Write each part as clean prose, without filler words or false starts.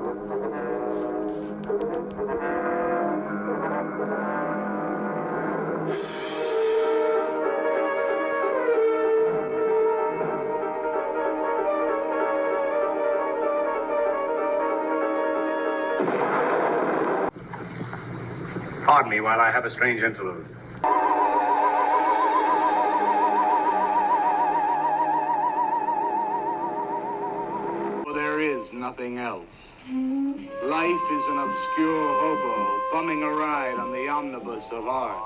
Pardon me while I have a strange interlude. There is nothing else. Life is an obscure hobo bumming a ride on the omnibus of art.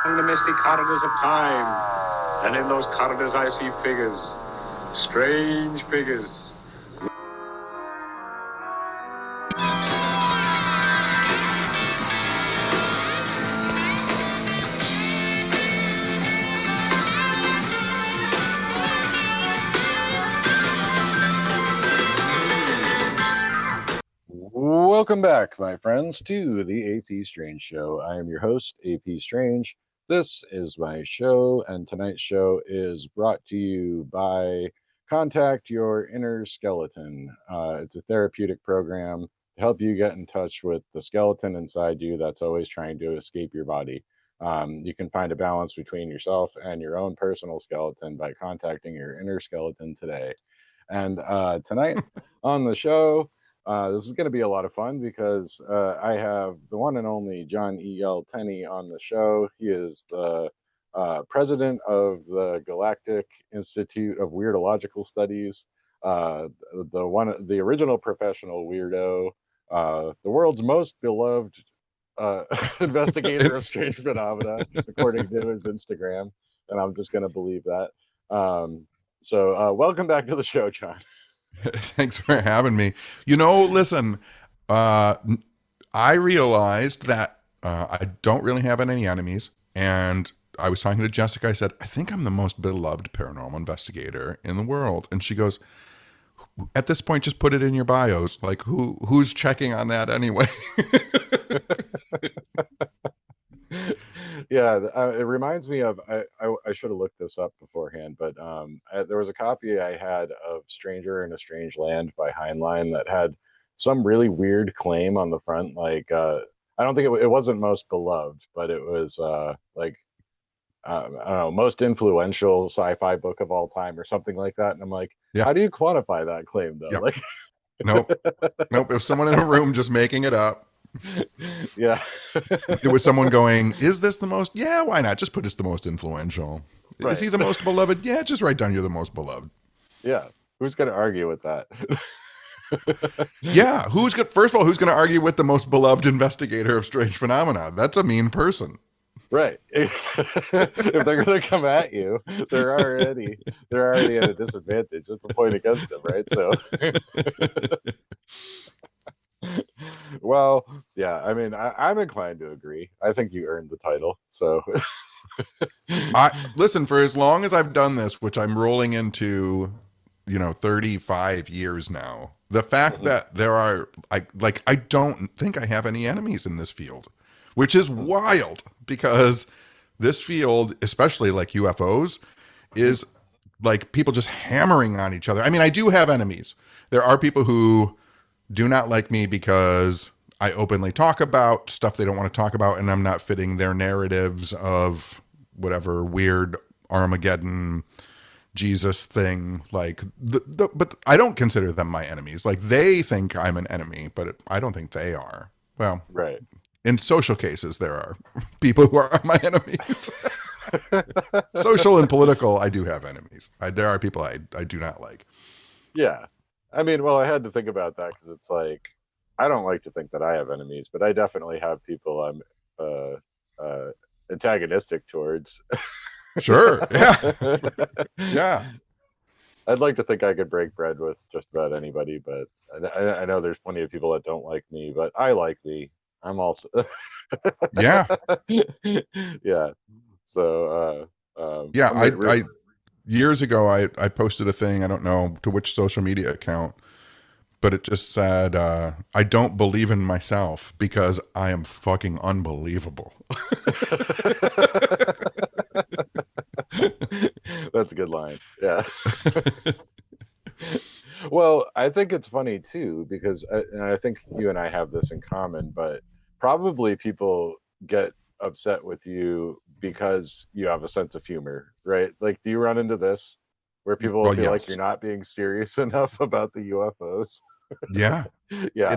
Along the misty corridors of time, and in those corridors I see figures, strange figures. Welcome back, my friends, to the AP Strange Show. I am your host, AP Strange. This is my show, and tonight's show is brought to you by Contact Your Inner Skeleton. It's a therapeutic program to help you get in touch with the skeleton inside you that's always trying to escape your body. You can find a balance between yourself and your own personal skeleton by contacting your inner skeleton today. And tonight on the show, this is going to be a lot of fun because I have the one and only John E.L. Tenney on the show. He is the president of the Galactic Institute of Weirdological Studies, the original professional weirdo, the world's most beloved investigator of strange phenomena, according to his Instagram, and I'm just going to believe that. So welcome back to the show, John. Thanks for having me. You know, listen, I realized that I don't really have any enemies. And I was talking to Jessica. I said, I think I'm the most beloved paranormal investigator in the world. And she goes, at this point, just put it in your bios. Like, who's checking on that anyway? Yeah, it reminds me of, I should have looked this up beforehand, but there was a copy I had of Stranger in a Strange Land by Heinlein that had some really weird claim on the front. Like, I don't think it wasn't most beloved, but it was like, I don't know, most influential sci-fi book of all time or something like that. And I'm like, Yeah. How do you quantify that claim though? Yep. Like, Nope. If someone in a room just making it up. Yeah. It was someone going, is this the most? Yeah, why not? Just put it's the most influential. Right. Is he the most beloved? Yeah, just write down you're the most beloved. Yeah. Who's going to argue with that? Yeah. First of all, who's going to argue with the most beloved investigator of strange phenomena? That's a mean person. Right. If they're going to come at you, they're already at a disadvantage. It's a point against them, right? So well, yeah, I mean, I'm inclined to agree. I think you earned the title. So Listen, for as long as I've done this, which I'm rolling into, 35 years now, the fact that there are, I don't think I have any enemies in this field, which is wild because this field, especially like UFOs, is like people just hammering on each other. I mean, I do have enemies. There are people who do not like me because I openly talk about stuff they don't want to talk about, and I'm not fitting their narratives of whatever weird Armageddon Jesus thing. Like, but I don't consider them my enemies. Like, they think I'm an enemy, but I don't think they are. Well, right. In social cases, there are people who are my enemies. Social and political, I do have enemies. There are people I do not like. Yeah. I mean, well, I had to think about that because it's like, I don't like to think that I have enemies, but I definitely have people I'm antagonistic towards. Sure. Yeah. Yeah. I'd like to think I could break bread with just about anybody, but I know there's plenty of people that don't like me, but I like me. I'm also. Yeah. Yeah. So, yeah, I years ago, I posted a thing, I don't know to which social media account, but it just said, I don't believe in myself because I am fucking unbelievable. That's a good line. Yeah. Well, I think it's funny too because and I think you and I have this in common, but probably people get upset with you because you have a sense of humor, right? Like, do you run into this where people Well, feel like you're yes. not being serious enough about the UFOs? Yeah. Yeah,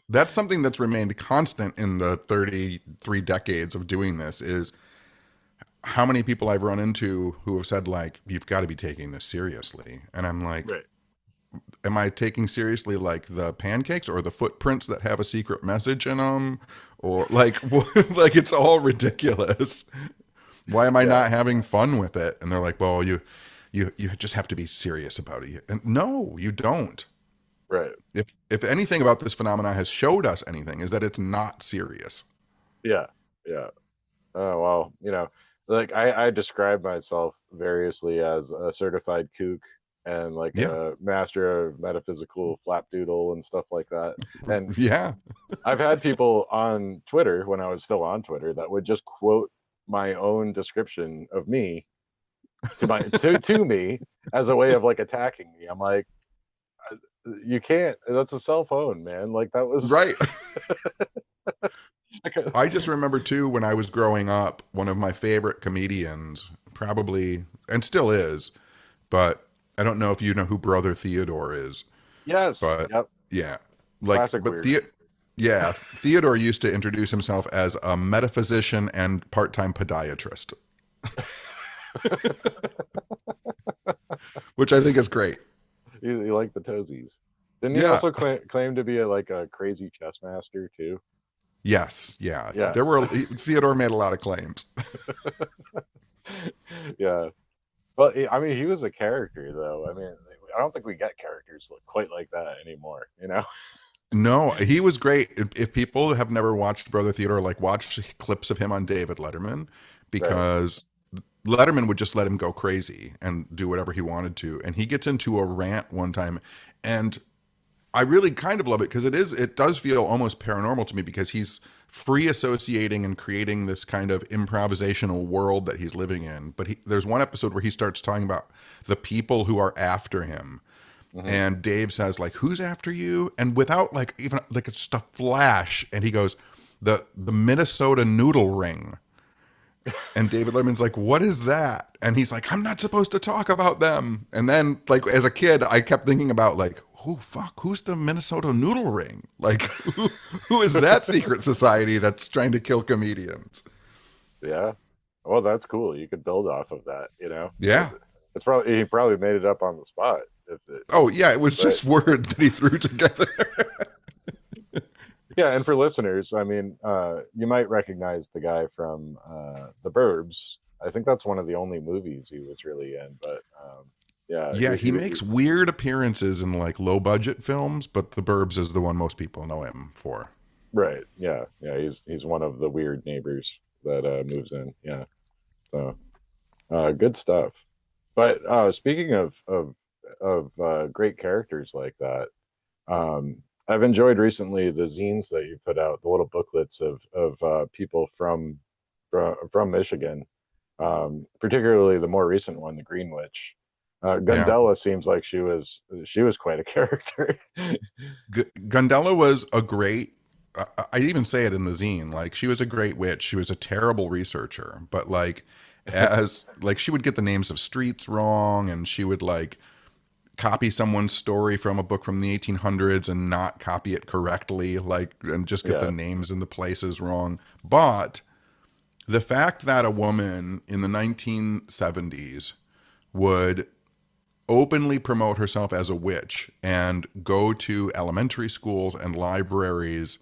That's something that's remained constant in the 33 decades of doing this is how many people I've run into who have said like, you've got to be taking this seriously. And I'm like, right. am I taking seriously like the pancakes or the footprints that have a secret message in them? Or like, like it's all ridiculous. Why am I Yeah, not having fun with it? And they're like, well, you just have to be serious about it. And no, you don't. right. If anything about this phenomena has showed us anything, is that it's not serious. Yeah, yeah. Oh well, like I describe myself variously as a certified kook and like Yeah. a master of metaphysical flapdoodle and stuff like that. And Yeah. I've had people on Twitter when I was still on Twitter that would just quote my own description of me to me as a way of like attacking me. I'm like, you can't. That's a cell phone, man. Like that was. Right. I just remember too when I was growing up, one of my favorite comedians, probably and still is, but I don't know if you know who Brother Theodore is, Yes. but Yep. yeah, like Classic but weirdo. yeah, Theodore used to introduce himself as a metaphysician and part-time podiatrist, which I think is great. You like the toesies. Didn't he Yeah. also claim to be like a crazy chess master too? Yes. Yeah. Yeah. Theodore made a lot of claims. Yeah. Well, I mean, he was a character though. I mean, I don't think we get characters quite like that anymore, you know? No, he was great. If people have never watched Brother Theodore, like watch clips of him on David Letterman, Right. because Letterman would just let him go crazy and do whatever he wanted to. And he gets into a rant one time, and I really kind of love it because it does feel almost paranormal to me because he's free associating and creating this kind of improvisational world that he's living in. But there's one episode where he starts talking about the people who are after him. Hmm. And Dave says, like, who's after you? And without like even like it's just a flash, and he goes, the Minnesota noodle ring. And David Lemon's like, what is that? And he's like, I'm not supposed to talk about them. And then, like, as a kid, I kept thinking about, like, who's the Minnesota Noodle Ring? Like, who is that secret society that's trying to kill comedians? Yeah. Well, that's cool. You could build off of that, you know? Yeah. It's probably, he probably made it up on the spot. Oh, yeah. It was Right. just words that he threw together. Yeah, and for listeners, I mean, you might recognize the guy from The Burbs. I think that's one of the only movies he was really in. But yeah, Yeah. He makes weird appearances in, like, low budget films, but The Burbs is the one most people know him for. right. Yeah, yeah. He's one of the weird neighbors that moves in. Yeah. So good stuff. But speaking of great characters like that, I've enjoyed recently the zines that you put out, the little booklets of people from Michigan, particularly the more recent one, the Green Witch. Yeah. Gundella seems like she was quite a character. Gundella was a great. I even say it in the zine. Like she was a great witch. She was a terrible researcher, but like as like she would get the names of streets wrong, and she would like copy someone's story from a book from the 1800s and not copy it correctly, like and just get the Yeah, names and the places wrong. But the fact that a woman in the 1970s would openly promote herself as a witch and go to elementary schools and libraries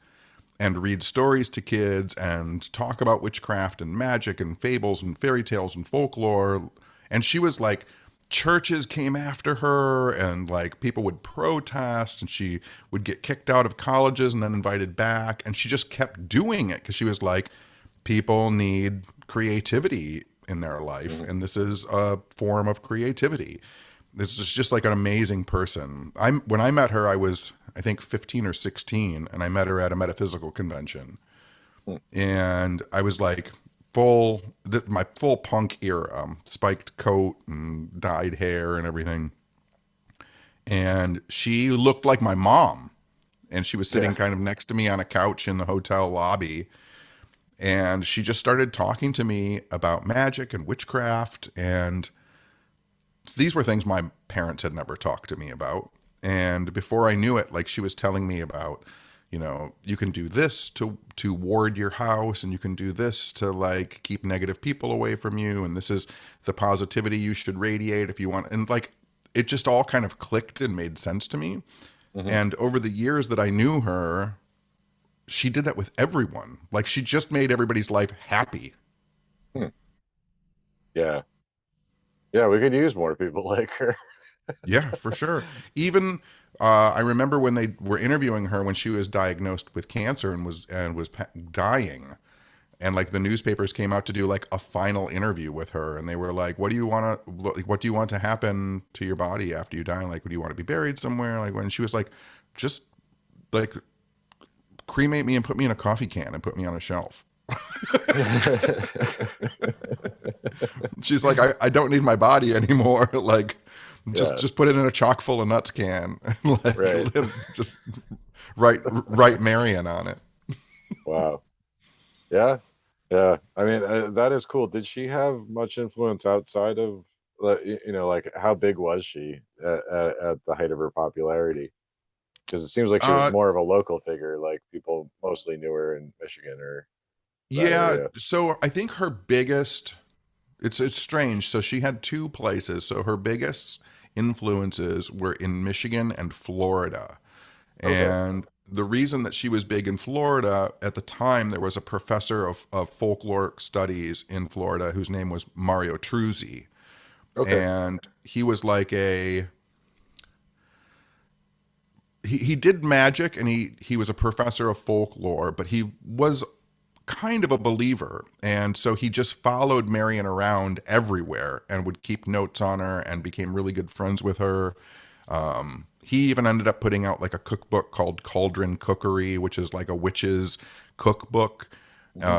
and read stories to kids and talk about witchcraft and magic and fables and fairy tales and folklore. And she was like, churches came after her and like people would protest and she would get kicked out of colleges and then invited back. And she just kept doing it because she was like, people need creativity in their life. mhm. And this is a form of creativity. This is just like an amazing person. When I met her, I was I think 15 or 16, and I met her at a metaphysical convention, Hmm. and I was like my full punk era, spiked coat and dyed hair and everything. and she looked like my mom. And she was sitting Yeah. kind of next to me on a couch in the hotel lobby. And she just started talking to me about magic and witchcraft. And these were things my parents had never talked to me about. And before I knew it, like she was telling me about, you can do this to ward your house, and you can do this to like keep negative people away from you, and this is the positivity you should radiate if you want. And like it just all kind of clicked and made sense to me. Hmm. And over the years that I knew her, she did that with everyone. Like she just made everybody's life happy. Hmm. Yeah. Yeah, we could use more people like her. Yeah, for sure. Even I remember when they were interviewing her when she was diagnosed with cancer and was dying, and like the newspapers came out to do like a final interview with her, and they were like, "What do you want to what do you want to happen to your body after you die? Like, do you want to be buried somewhere?" Like when she was like, "Just like cremate me and put me in a coffee can and put me on a shelf." She's like, I don't need my body anymore. Like, Yeah, just put it in a chock full of nuts can. Like, right. just write Marion on it. Wow. Yeah. Yeah. I mean, that is cool. Did she have much influence outside of, like how big was she at the height of her popularity? Because it seems like she was Uh, more of a local figure. Like people mostly knew her in Michigan or that yeah. area. So I think her biggest, it's strange. So she had two places. So her biggest influences were in Michigan and Florida. Okay. And the reason that she was big in Florida at the time, there was a professor of folklore studies in Florida whose name was Mario Truzzi. Okay. And he was like he did magic, and he was a professor of folklore, but he was kind of a believer. And so he just followed Marion around everywhere and would keep notes on her and became really good friends with her. He even ended up putting out like a cookbook called Cauldron Cookery, which is like a witch's cookbook. Hmm.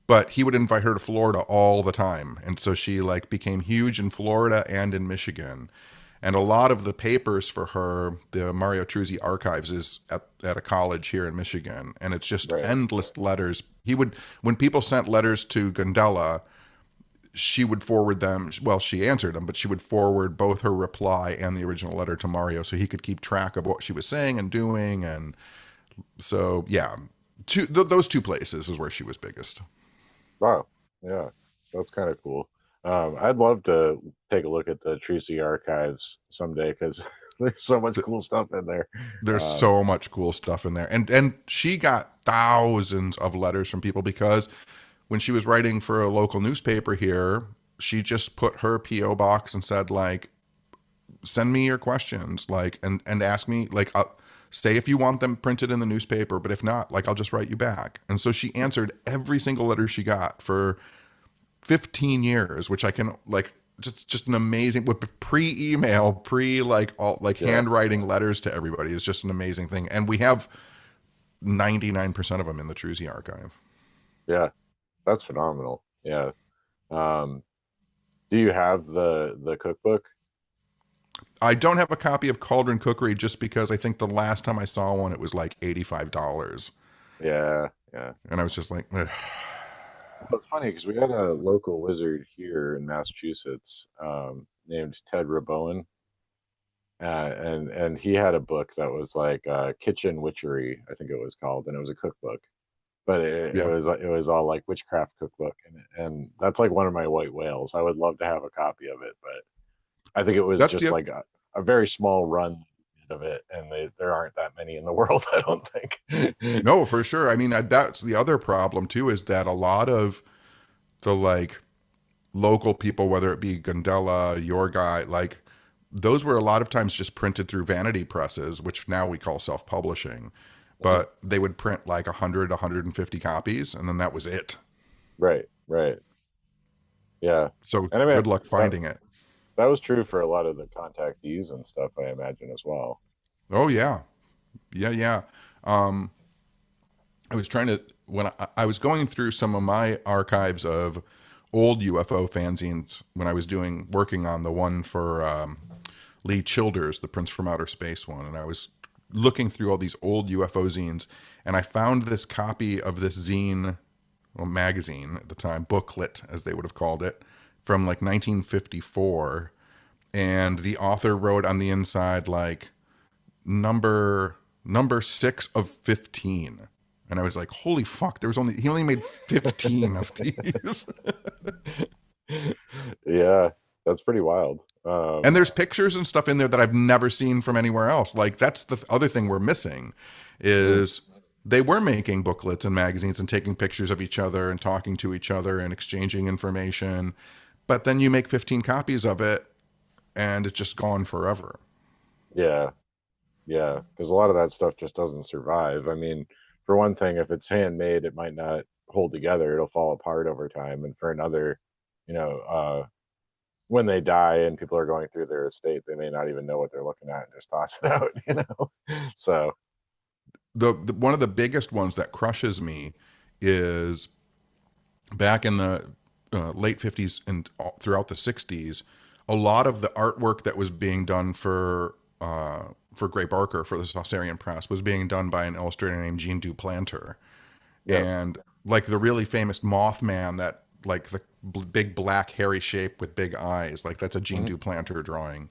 But he would invite her to Florida all the time. And so she like became huge in Florida and in Michigan. And a lot of the papers for her, the Mario Truzzi archives is at a college here in Michigan. And it's just Right. endless letters. He would, when people sent letters to Gundella, she would forward them. Well, she answered them, but she would forward both her reply and the original letter to Mario so he could keep track of what she was saying and doing. And so, yeah, those two places is where she was biggest. Wow. Yeah. That's kind of cool. I'd love to take a look at the Tracy archives someday because there's so much cool stuff in there. There's Um, so much cool stuff in there. And she got thousands of letters from people because when she was writing for a local newspaper here, she just put her PO box and said like, send me your questions, like, and ask me, like, say if you want them printed in the newspaper, but if not, like, I'll just write you back. And so she answered every single letter she got for 15 years, which I can like just an amazing with pre-email, like all like yeah. handwriting letters to everybody is just an amazing thing. And we have 99% of them in the Truzzi archive. Yeah. That's phenomenal. Yeah. Um, do you have the cookbook? I don't have a copy of Cauldron Cookery just because I think the last time I saw one, it was like $85. Yeah. Yeah. And I was just like, ugh. Well, it's funny because we had a local wizard here in Massachusetts named Ted Rabowen, and he had a book that was like Kitchen Witchery, I think it was called, and it was a cookbook. But Yeah, it was all like witchcraft cookbook, and that's like one of my white whales. I would love to have a copy of it, but I think it was that's just the like a very small run of it, and there aren't that many in the world, I don't think. no, for sure. I mean, that's the other problem too, is that a lot of the like local people, whether it be Gundella, your guy, like those were a lot of times just printed through vanity presses, which now we call self-publishing. Mhm. But they would print like 100, 150 copies, and then that was it. Right, right, yeah, So and I mean good luck that finding it. that was true for a lot of the contactees and stuff, I imagine as well. Oh yeah, yeah, yeah. Um, I was trying to when I was going through some of my archives of old UFO fanzines when I was working on the one for Lee Childers, the Prince from Outer Space one, and I was looking through all these old UFO zines, and I found this copy of this zine, well, magazine at the time, booklet as they would have called it, from like 1954, and the author wrote on the inside like number 6 of 15. And I was like, holy fuck, he only made 15 of these. Yeah, that's pretty wild. And there's pictures and stuff in there that I've never seen from anywhere else. Like, that's the other thing we're missing is they were making booklets and magazines and taking pictures of each other and talking to each other and exchanging information. But then you make 15 copies of it and it's just gone forever. Yeah. Yeah. Because a lot of that stuff just doesn't survive. I mean, for one thing, if it's handmade, it might not hold together. It'll fall apart over time. And for another, when they die and people are going through their estate, they may not even know what they're looking at and just toss it out, So the one of the biggest ones that crushes me is back in the late 50s and throughout the 60s, a lot of the artwork that was being done for Gray Barker for the Saucerian Press was being done by an illustrator named Jean Duplanter. Yeah. And like the really famous Mothman, that like the big black hairy shape with big eyes, like that's a Jean Duplanter drawing.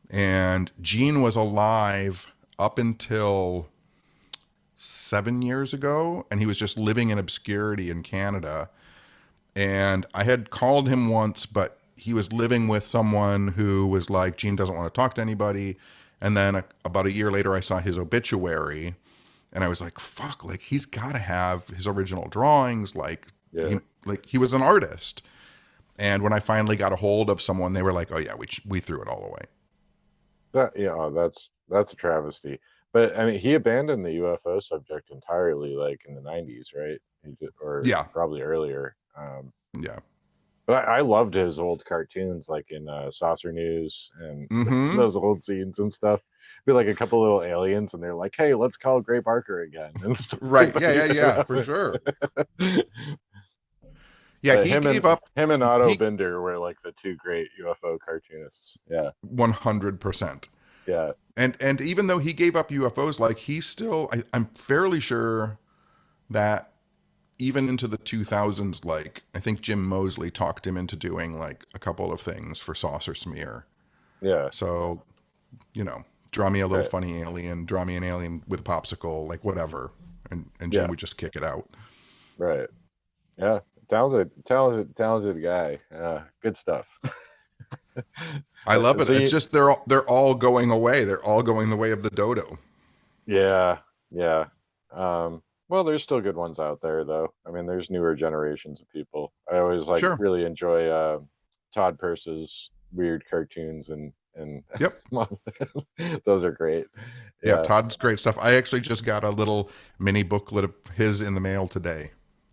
And Jean was alive up until 7 years ago, and he was just living in obscurity in Canada. And I had called him once, but he was living with someone who was like, Gene doesn't want to talk to anybody. And then about a year later, I saw his obituary, and I was like, fuck, like he's got to have his original drawings. Like, he was an artist. And when I finally got a hold of someone, they were like, oh yeah, we threw it all away. That's a travesty. But I mean, he abandoned the UFO subject entirely, like in the 90s, right? Probably earlier. Yeah. But I loved his old cartoons, like in Saucer News and those old scenes and stuff. Be like a couple little aliens, and they're like, "Hey, let's call Gray Barker again." And stuff. Right? Yeah, for sure. Yeah, he gave up. Him and Otto Binder were like the two great UFO cartoonists. Yeah, 100%. Yeah, and even though he gave up UFOs, like he still, I'm fairly sure that even into the 2000s, like I think Jim Moseley talked him into doing like a couple of things for Saucer Smear. Yeah. So, draw me a little funny alien, draw me an alien with a popsicle, like whatever, and Jim would just kick it out. Right. Yeah. Talented guy. Good stuff. I love it. It's just they're all going away. They're all going the way of the dodo. Yeah. Yeah. Well, there's still good ones out there, though. I mean, there's newer generations of people. I always really enjoy Todd Purse's weird cartoons and yep, those are great. Yeah, Todd's great stuff. I actually just got a little mini booklet of his in the mail today,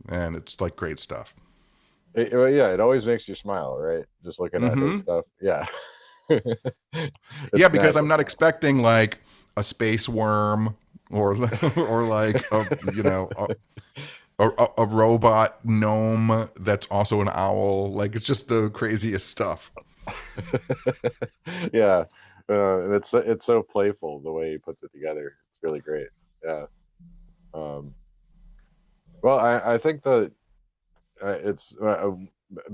and it's like great stuff. It always makes you smile, right? Just looking at his stuff. Yeah. Yeah, because I'm not expecting like a space worm or like a robot gnome that's also an owl. Like it's just the craziest stuff. Yeah, it's so playful the way he puts it together. It's really great. Yeah. Well, I think that it's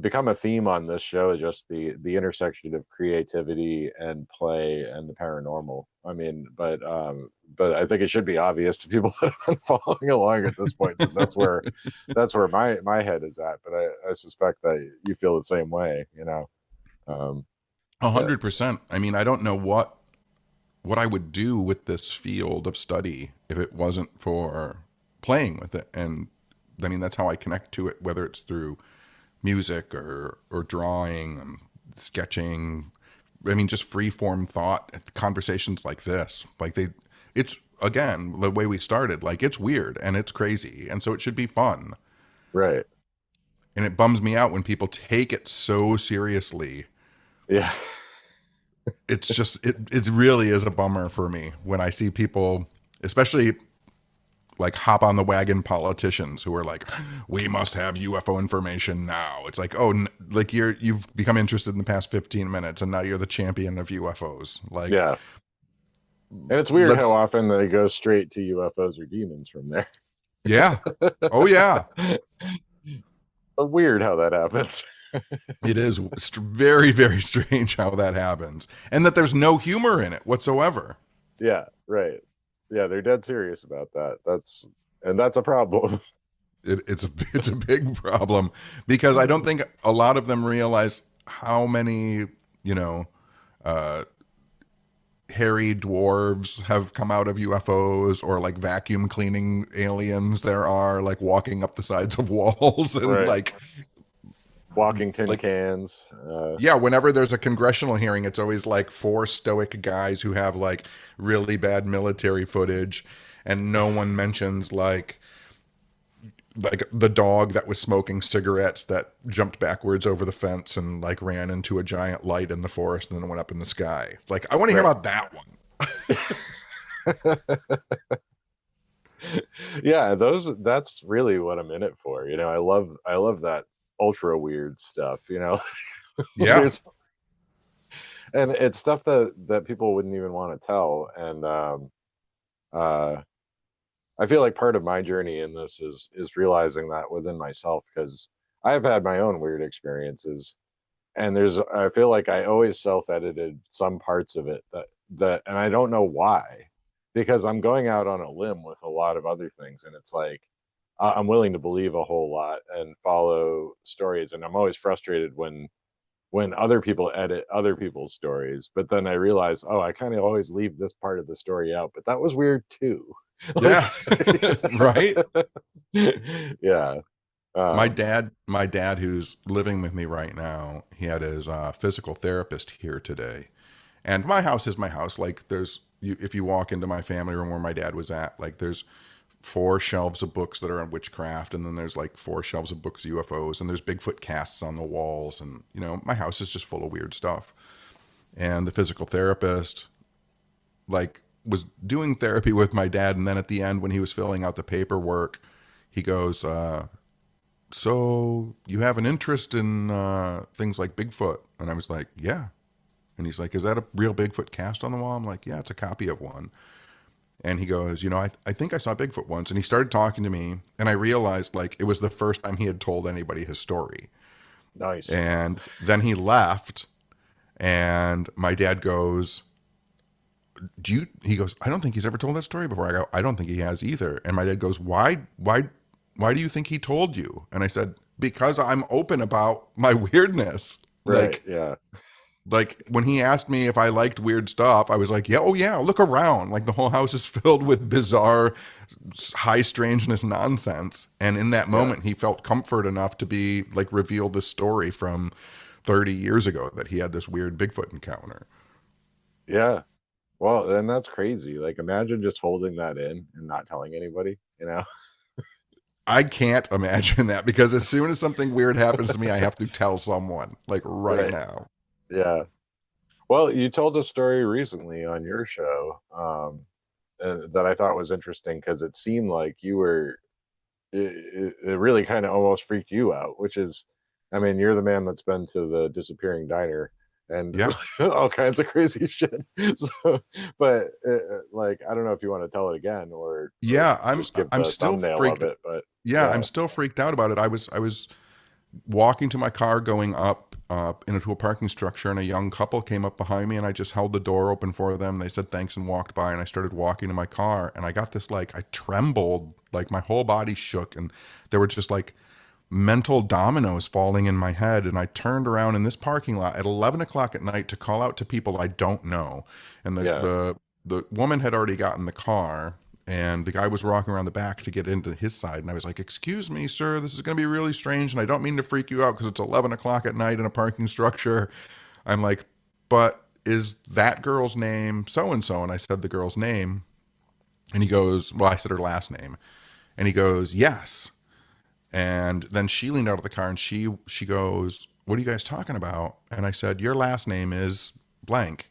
become a theme on this show, just the intersection of creativity and play and the paranormal. I mean, but I think it should be obvious to people that have been following along at this point that that's where my head is at. But I suspect that you feel the same way, 100%. I mean, I don't know what I would do with this field of study if it wasn't for playing with it. And I mean, that's how I connect to it, whether it's through music or drawing, sketching. I mean, just free form thought, conversations like this, like it's again, the way we started, like it's weird and it's crazy. And so it should be fun. Right. And it bums me out when people take it so seriously. Yeah. It's just, it really is a bummer for me when I see people, especially like hop on the wagon politicians who are like, we must have UFO information now. It's like, oh, like you've become interested in the past 15 minutes and now you're the champion of UFOs. Like, Yeah. And it's weird how let's, often they go straight to UFOs or demons from there. yeah. Oh yeah. Weird how that happens. It is very, very strange how that happens, and that there's no humor in it whatsoever. Yeah, right. Yeah, they're dead serious about that. That's a problem. It's a big problem because I don't think a lot of them realize how many, you know, uh, hairy dwarves have come out of UFOs, or like vacuum cleaning aliens there are, like walking up the sides of walls and Right. like Walking tin like cans. yeah, whenever there's a congressional hearing, it's always like four stoic guys who have like really bad military footage, and no one mentions like the dog that was smoking cigarettes that jumped backwards over the fence and like ran into a giant light in the forest and then went up in the sky. It's like, I want to hear Right. about that one. Yeah, that's really what I'm in it for. You know, I love that ultra weird stuff, you know. Yeah. And it's stuff that people wouldn't even want to tell. And uh I feel like part of my journey in this is realizing that within myself, because I've had my own weird experiences, and I feel like I always self-edited some parts of it that and I don't know why, because I'm going out on a limb with a lot of other things, and it's like I'm willing to believe a whole lot and follow stories, and I'm always frustrated when other people edit other people's stories, but then I realize, oh, I kind of always leave this part of the story out, but that was weird too. Yeah. Right. Yeah. Um, My dad, who's living with me right now, he had his physical therapist here today. And my house is my house. Like if you walk into my family room where my dad was at, like there's four shelves of books that are on witchcraft, and then there's like four shelves of books of UFOs, and there's Bigfoot casts on the walls, and my house is just full of weird stuff. And the physical therapist like was doing therapy with my dad, and then at the end when he was filling out the paperwork, he goes, so you have an interest in things like Bigfoot? And I was like, yeah. And he's like, is that a real Bigfoot cast on the wall? I'm like, yeah, it's a copy of one. And he goes, I think I saw Bigfoot once. And he started talking to me, and I realized like it was the first time he had told anybody his story. nice. And then he left, and my dad goes, he goes, I don't think he's ever told that story before. I go, I don't think he has either. And my dad goes, why do you think he told you? And I said, because I'm open about my weirdness. Right. Like, Yeah. like when he asked me if I liked weird stuff, I was like, yeah, oh yeah, look around. Like the whole house is filled with bizarre, high strangeness nonsense. And in that moment, he felt comfort enough to be like reveal this story from 30 years ago that he had this weird Bigfoot encounter. Yeah. Well, then that's crazy. Like, imagine just holding that in and not telling anybody, you know? I can't imagine that, because as soon as something weird happens to me, I have to tell someone like right Right. now. Yeah. Well, you told a story recently on your show, that I thought was interesting, because it seemed like it really kind of almost freaked you out, which is, I mean, you're the man that's been to the disappearing diner and Yeah. all kinds of crazy shit. So, but like, I don't know if you want to tell it again, or Yeah, just give I'm the still thumbnail freaked. of it. But Yeah, yeah, I'm still freaked out about it. I was walking to my car going up into a parking structure, and a young couple came up behind me, and I just held the door open for them. They said thanks and walked by, and I started walking to my car, and I got this like, I trembled, like my whole body shook, and there were just like mental dominoes falling in my head. And I turned around in this parking lot at 11 o'clock at night to call out to people I don't know. And yeah, the woman had already gotten the car, and the guy was walking around the back to get into his side. And I was like, excuse me, sir, this is going to be really strange. And I don't mean to freak you out because it's 11 o'clock at night in a parking structure. I'm like, but is that girl's name so-and-so? And I said the girl's name. And he goes, well, I said her last name. And he goes, yes. And then she leaned out of the car, and she goes, what are you guys talking about? And I said, your last name is blank.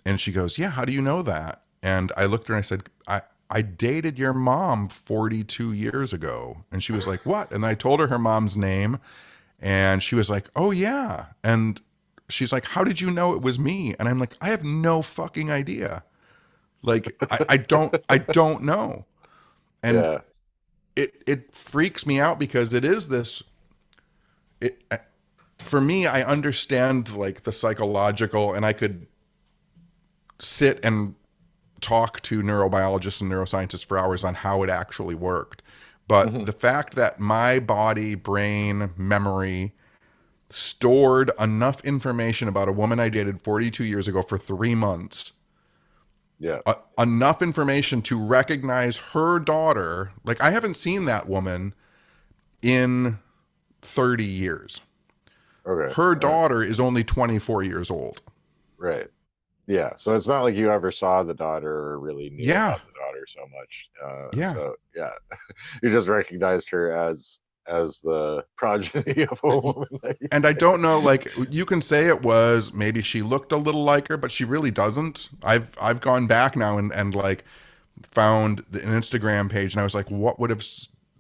And she goes, yeah, how do you know that? And I looked at her and I said, I dated your mom 42 years ago. And she was like, what? And I told her her mom's name. And she was like, oh yeah. And she's like, how did you know it was me? And I'm like, I have no fucking idea. Like, I don't know. And Yeah. it freaks me out because it is this, it, for me, I understand like the psychological, and I could sit and talk to neurobiologists and neuroscientists for hours on how it actually worked. But Mhm. the fact that my body, brain, memory stored enough information about a woman I dated 42 years ago for 3 months, Yeah. enough information to recognize her daughter. Like, I haven't seen that woman in 30 years. Okay. Her daughter is only 24 years old. Right. Yeah. So it's not like you ever saw the daughter or really knew Yeah. about the daughter so much. Yeah. So yeah, you just recognized her as the progeny of a woman. And I don't know, like, you can say it was maybe she looked a little like her, but she really doesn't. I've gone back now and like found an Instagram page, and I was like, what would have,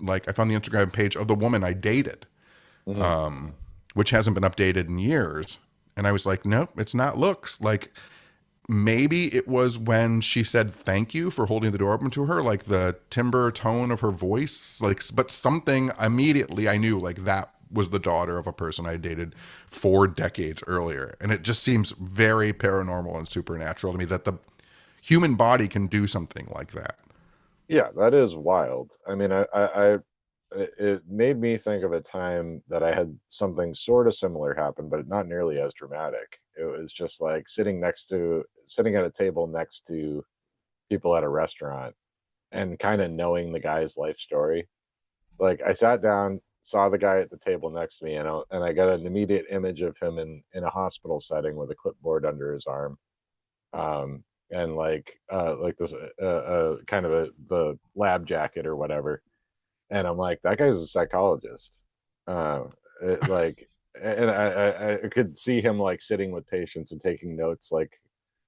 like, I found the Instagram page of the woman I dated, Mhm. which hasn't been updated in years. And I was like, nope, it's not looks. Like, maybe it was when she said thank you for holding the door open to her, like the timbre tone of her voice, like, but something immediately I knew, like, that was the daughter of a person I dated 4 decades earlier. And it just seems very paranormal and supernatural to me that the human body can do something like that. Yeah, that is wild. I mean, it made me think of a time that I had something sort of similar happen, but not nearly as dramatic. It was just like sitting at a table next to people at a restaurant and kind of knowing the guy's life story. Like I sat down, saw the guy at the table next to me, and I got an immediate image of him in a hospital setting with a clipboard under his arm, and like this kind of the lab jacket or whatever. And I'm like, that guy's a psychologist. Uh, like, and I could see him like sitting with patients and taking notes, like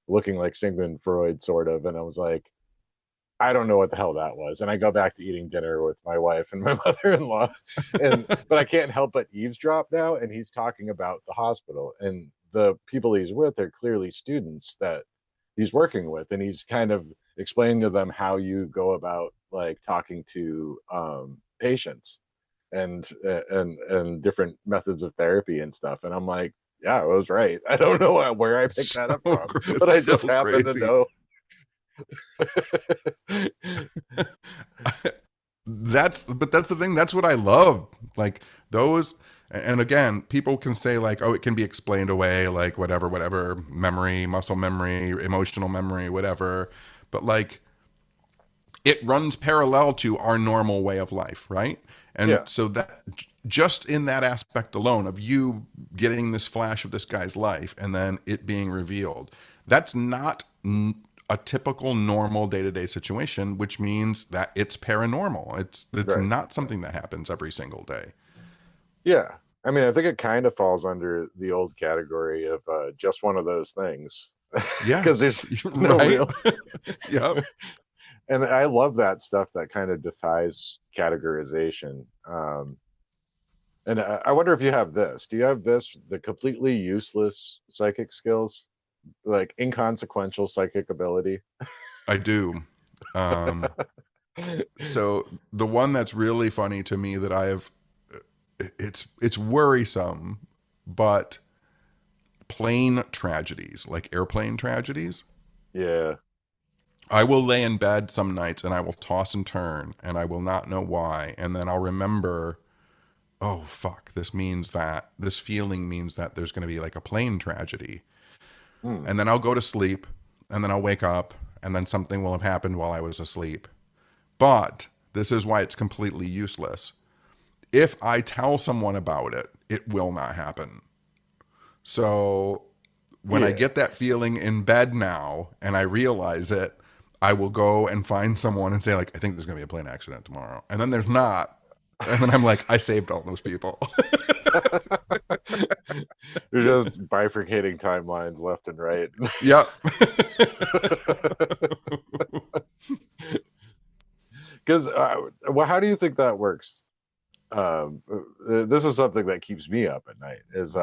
looking like Sigmund Freud sort of. And I was like, I don't know what the hell that was. And I go back to eating dinner with my wife and my mother-in-law, and but I can't help but eavesdrop now. And he's talking about the hospital, and the people he's with are clearly students that he's working with, and he's kind of explaining to them how you go about like talking to patients and different methods of therapy and stuff. And I'm like, yeah, I was right. I don't know where I picked So, that up from, but I it's just so happen to crazy. know. That's the thing. That's what I love. Like, those, and again, people can say like, oh, it can be explained away, like whatever, memory, muscle memory, emotional memory, whatever. But like, it runs parallel to our normal way of life, right? And Yeah, so that, just in that aspect alone of you getting this flash of this guy's life and then it being revealed, that's not a typical normal day-to-day situation, which means that it's paranormal. It's right. not something that happens every single day. Yeah. I mean, I think it kind of falls under the old category of just one of those things Yeah. because there's no Right. real. Yep. And I love that stuff that kind of defies categorization. And I wonder if you have this. Do you have this? The completely useless psychic skills, like inconsequential psychic ability. I do. Um, so the one that's really funny to me that I have, it's worrisome, but plane tragedies, like airplane tragedies. Yeah. I will lay in bed some nights and I will toss and turn and I will not know why. And then I'll remember, oh, fuck, this feeling means that there's going to be like a plane tragedy. Hmm. And then I'll go to sleep and then I'll wake up and then something will have happened while I was asleep. But this is why it's completely useless. If I tell someone about it, it will not happen. So when I Yeah. get that feeling in bed now and I realize it, I will go and find someone and say, like, I think there's going to be a plane accident tomorrow. And then there's not. And then I'm like, I saved all those people. You're just bifurcating timelines left and right. Yep. Because, well, how do you think that works? this is something that keeps me up at night. Is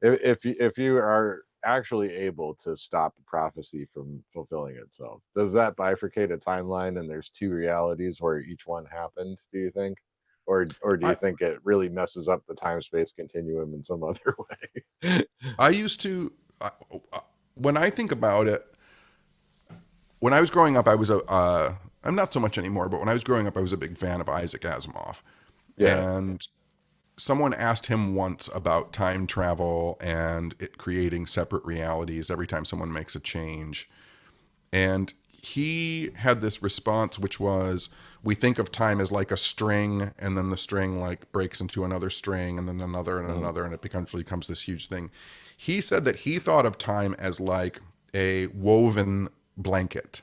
if you are actually able to stop prophecy from fulfilling itself, does that bifurcate a timeline and there's two realities where each one happened? Do you think, or do you I think it really messes up the time space continuum in some other way? I used to when I think about it, when I was growing up, I was I'm not so much anymore, but when I was growing up, I was a big fan of Isaac Asimov, Yeah. and someone asked him once about time travel and it creating separate realities every time someone makes a change. And he had this response, which was, we think of time as like a string, and then the string like breaks into another string, and then another and another, and it becomes this huge thing. He said that he thought of time as like a woven blanket.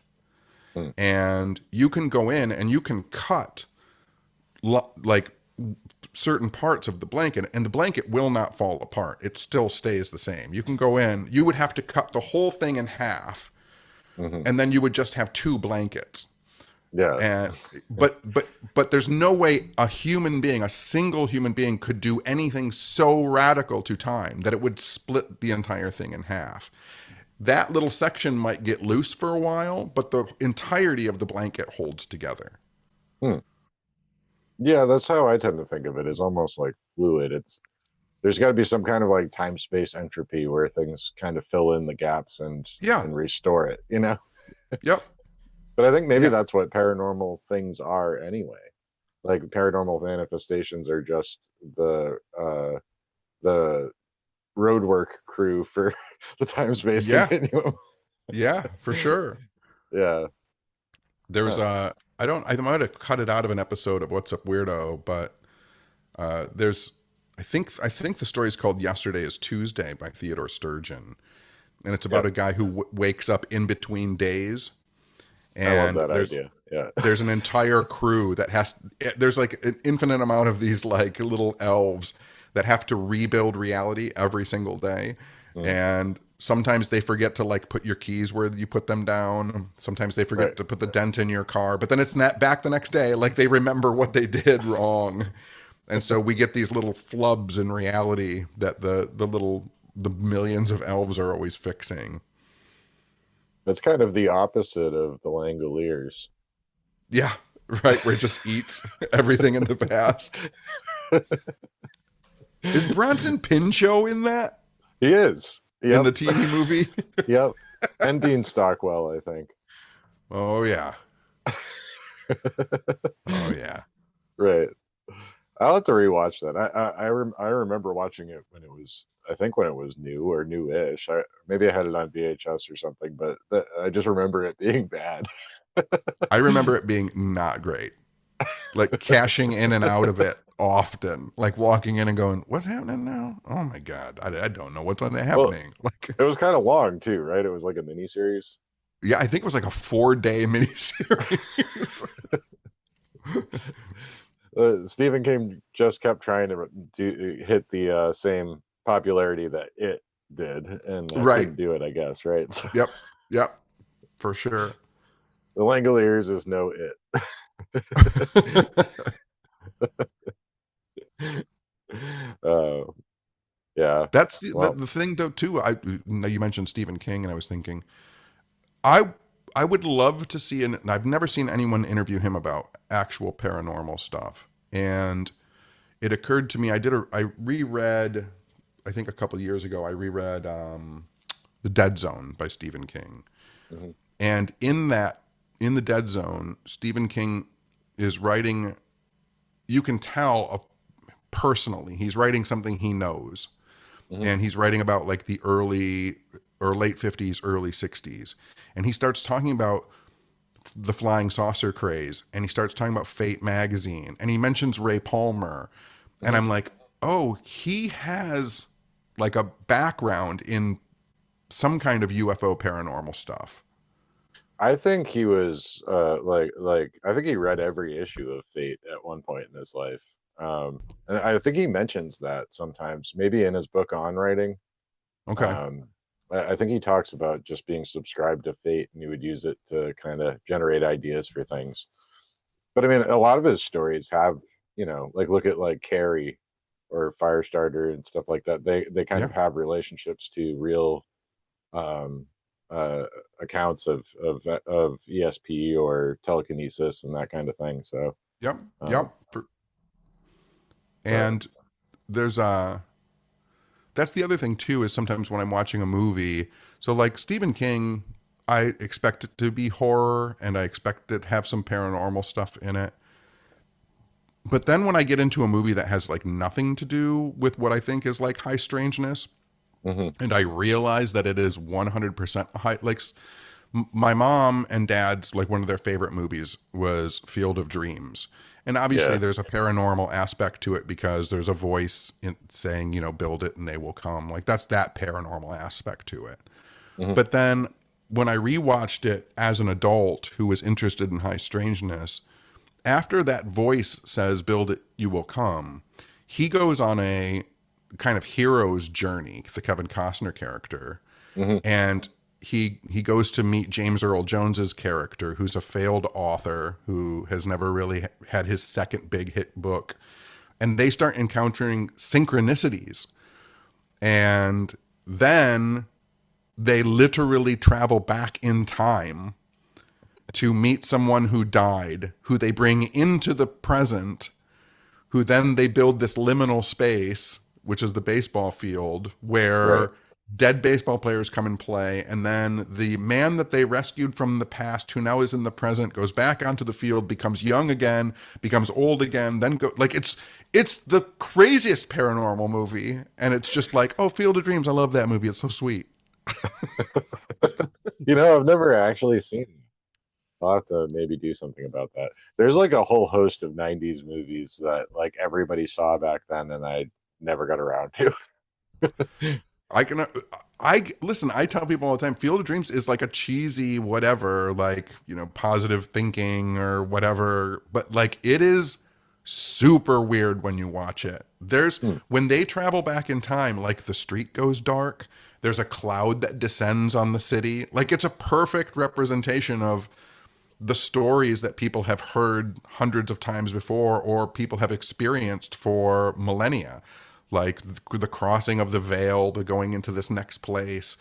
Mm. And you can go in and you can cut like certain parts of the blanket, and the blanket will not fall apart. It still stays the same. You can go in, you would have to cut the whole thing in half, and then you would just have two blankets. Yeah. And but there's no way a human being, a single human being, could do anything so radical to time that it would split the entire thing in half. That little section might get loose for a while, but the entirety of the blanket holds together. Hmm. Yeah, that's how I tend to think of it, is almost like fluid. There's got to be some kind of like time space entropy where things kind of fill in the gaps and Yeah. restore it, you know? Yep. But I think maybe Yeah. that's what paranormal things are anyway. Like paranormal manifestations are just the roadwork crew for the time space Yeah. continuum. Yeah, for sure. Yeah. There was Huh. I might have cut it out of an episode of What's Up Weirdo, but there's I think the story is called Yesterday is Tuesday by Theodore Sturgeon, and it's about Yep. a guy who wakes up in between days, I love and that idea. Yeah. there's an entire crew that there's like an infinite amount of these like little elves that have to rebuild reality every single day. Mm. And sometimes they forget to like put your keys where you put them down. Sometimes they forget Right. to put the dent in your car, but then it's not back the next day. Like they remember what they did wrong. And so we get these little flubs in reality that the millions of elves are always fixing. That's kind of the opposite of the Langoliers. Yeah, right. Where it just eats everything in the past. Is Bronson Pinchot in that? He is. Yep. In the TV movie? Yep. And Dean Stockwell, I think. Oh, yeah. Oh, yeah. Right. I'll have to rewatch that. I remember watching it when it was, I think when it was new or new-ish. Maybe I had it on VHS or something, but I just remember it being bad. I remember it being not great. Like cashing in and out of it often. Like walking in and going, what's happening now? Oh my God. I don't know what's happening. Well, Like it was kind of long too, right? It was like a miniseries. yeah, I think it was like a 4-day miniseries. Stephen King just kept trying to hit the same popularity that it did, and Right. couldn't do it, I guess, right? So, Yep. For sure. the Langoliers is no it. Yeah. That's Well, the thing though too. You mentioned Stephen King, and I was thinking, I I would love to see and I've never seen anyone interview him about actual paranormal stuff. And it occurred to me, I reread, I think a couple of years ago, I reread The Dead Zone by Stephen King. mhm. And in the Dead Zone, Stephen King is writing, you can tell personally, he's writing something he knows. Mhm. And he's writing about like the early or late 50s, early 60s. And he starts talking about the flying saucer craze, and he starts talking about Fate magazine, and he mentions Ray Palmer. And I'm like, oh, he has like a background in some kind of UFO paranormal stuff. I think he was like I think he read every issue of Fate at one point in his life. And I think he mentions that sometimes, maybe in his book on writing. Okay. Um, I think he talks about just being subscribed to Fate, and he would use it to kind of generate ideas for things. But I mean, a lot of his stories have, you know, like look at like Carrie or Firestarter and stuff like that. They kind Yeah. of have relationships to real um, uh, accounts of ESP or telekinesis and that kind of thing. So, Yep. um, Yep. but And there's that's the other thing too, is sometimes when I'm watching a movie, so like Stephen King, I expect it to be horror and I expect it to have some paranormal stuff in it. But then when I get into a movie that has like nothing to do with what I think is like high strangeness, mhm. and I realize that it is 100% high, like my mom and dad's, like one of their favorite movies was Field of Dreams. And obviously Yeah, there's a paranormal aspect to it because there's a voice saying, you know, build it and they will come. Like that's that paranormal aspect to it. mhm. But then when I rewatched it as an adult who was interested in high strangeness, after that voice says, build it, you will come, he goes on a kind of hero's journey, the Kevin Costner character. Mhm. And he goes to meet James Earl Jones's character, who's a failed author who has never really had his second big hit book. And they start encountering synchronicities. And then they literally travel back in time to meet someone who died, who they bring into the present, who then they build this liminal space, which is the baseball field, Right. where dead baseball players come and play. And then the man that they rescued from the past, who now is in the present, goes back onto the field, becomes young again, becomes old again, then go like it's the craziest paranormal movie. And it's just like, oh, Field of Dreams. I love that movie. It's so sweet. You know, I've never actually seen it. I'll have to maybe do something about that. There's like a whole host of 90s movies that like everybody saw back then and I never got around to. I can, I listen, I tell people all the time, Field of Dreams is like a cheesy whatever, like, you know, positive thinking or whatever, but like it is super weird when you watch it. There's, Hmm. when they travel back in time, like the street goes dark, there's a cloud that descends on the city. Like it's a perfect representation of the stories that people have heard hundreds of times before or people have experienced for millennia, like the crossing of the veil, the going into this next place.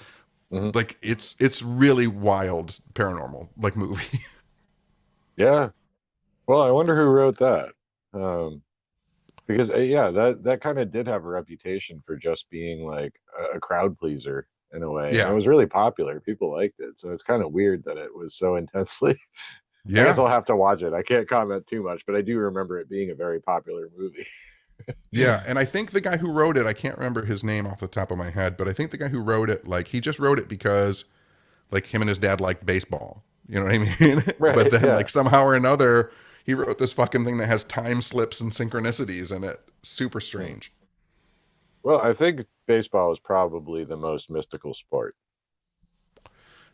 Mhm. Like it's really wild paranormal like movie. Yeah. Well, I wonder who wrote that. Because yeah, that kind of did have a reputation for just being like a crowd pleaser in a way, and it Yeah, was really popular. People liked it, so it's kind of weird that it was so intensely. I guess yeah, I'll have to watch it. I can't comment too much, but I do remember it being a very popular movie. yeah. And I think the guy who wrote it, I can't remember his name off the top of my head, but I think the guy who wrote it, like he just wrote it because like him and his dad liked baseball. You know what I mean? But Right? then Yeah. like somehow or another, he wrote this fucking thing that has time slips and synchronicities in it. Super strange. Well, I think baseball is probably the most mystical sport.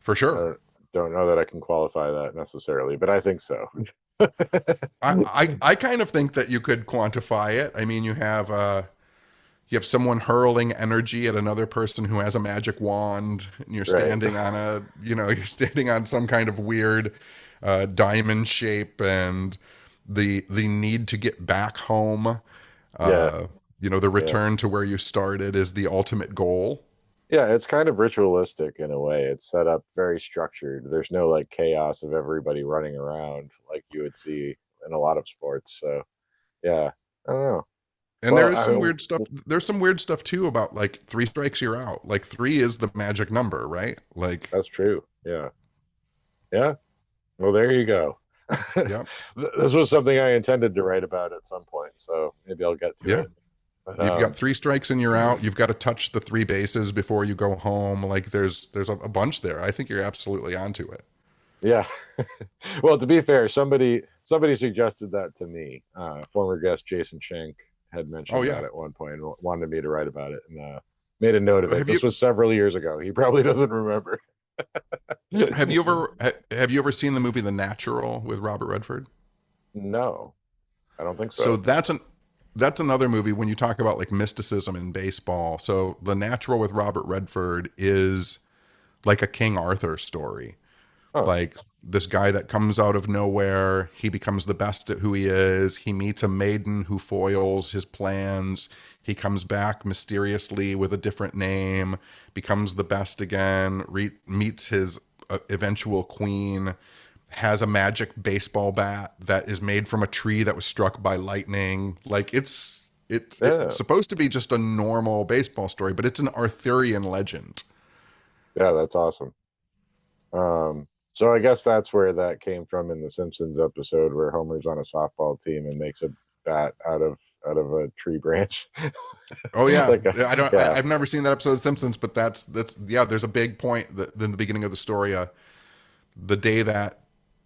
For I sure. don't know that I can qualify that necessarily, but I think so. I kind of think that you could quantify it. I mean, you have someone hurling energy at another person who has a magic wand, and you're Right. standing on you're standing on some kind of weird diamond shape, and the need to get back home, Yeah. the Yeah. return to where you started is the ultimate goal. Yeah, it's kind of ritualistic in a way. It's set up very structured. There's no like chaos of everybody running around like you would see in a lot of sports. So, yeah, I don't know. And there Well, is some weird stuff. There's some weird stuff too about like three strikes you're out. Like three is the magic number, right? Like, that's true. Yeah. Yeah. Well, there you go. yeah, This was something I intended to write about at some point, so maybe I'll get to yeah. it. But You've got three strikes and you're out. You've got to touch the three bases before you go home. Like there's a bunch there. I think you're absolutely onto it. yeah. Well, to be fair, somebody suggested that to me. Former guest Jason Shank had Oh mentioned yeah. that at one point and wanted me to write about it, and made a note of it. Have you This was several years ago. He probably doesn't remember. have you ever seen the movie The Natural with Robert Redford? No, I don't think So so. that's another movie when you talk about like mysticism in baseball. So The Natural with Robert Redford is like a King Arthur story Huh. Like this guy that comes out of nowhere, he becomes the best at who he is. He meets a maiden who foils his plans. He comes back mysteriously with a different name, becomes the best again, meets his eventual queen, has a magic baseball bat that is made from a tree that was struck by lightning. Like it's Yeah. supposed to be just a normal baseball story, but it's an Arthurian legend. Yeah, that's awesome. So I guess that's where that came from in the Simpsons episode where Homer's on a softball team and makes a bat out of a tree branch. Oh yeah, Like a, I've never seen that episode of Simpsons, but that's yeah. There's a big point that in the beginning of the story. The day that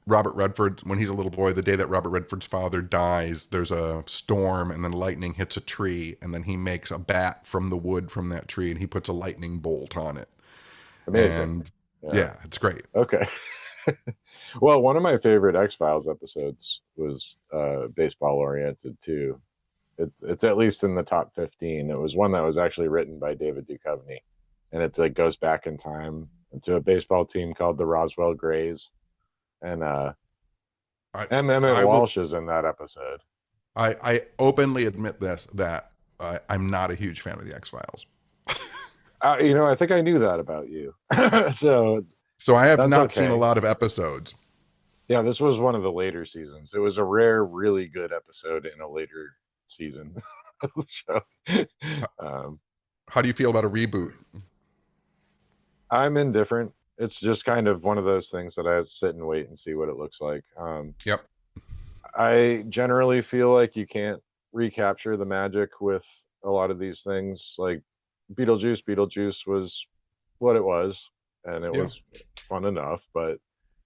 Robert Redford, when he's a little boy, the day that Robert Redford's father dies, there's a storm and then lightning hits a tree, and then he makes a bat from the wood from that tree, and he puts a lightning bolt on it. amazing. And Yeah. yeah, it's great. Okay. Well, one of my favorite X-Files episodes was baseball oriented too. It's at least in the top 15. It was one that was actually written by David Duchovny, and it's like goes back in time to a baseball team called the Roswell Grays, and I Emmett I will Walsh is in that episode. I openly admit this that I'm not a huge fan of the X Files. I think I knew that about you, so So I have that's not seen a okay. lot of episodes. Yeah, this was one of the later seasons. It was a rare, really good episode in a later season of the show. Um, How do you feel about a reboot? I'm indifferent. It's just kind of one of those things that I sit and wait and see what it looks like. Yep. I generally feel like you can't recapture the magic with a lot of these things. Like Beetlejuice was what it was, and it Yeah. was fun enough. But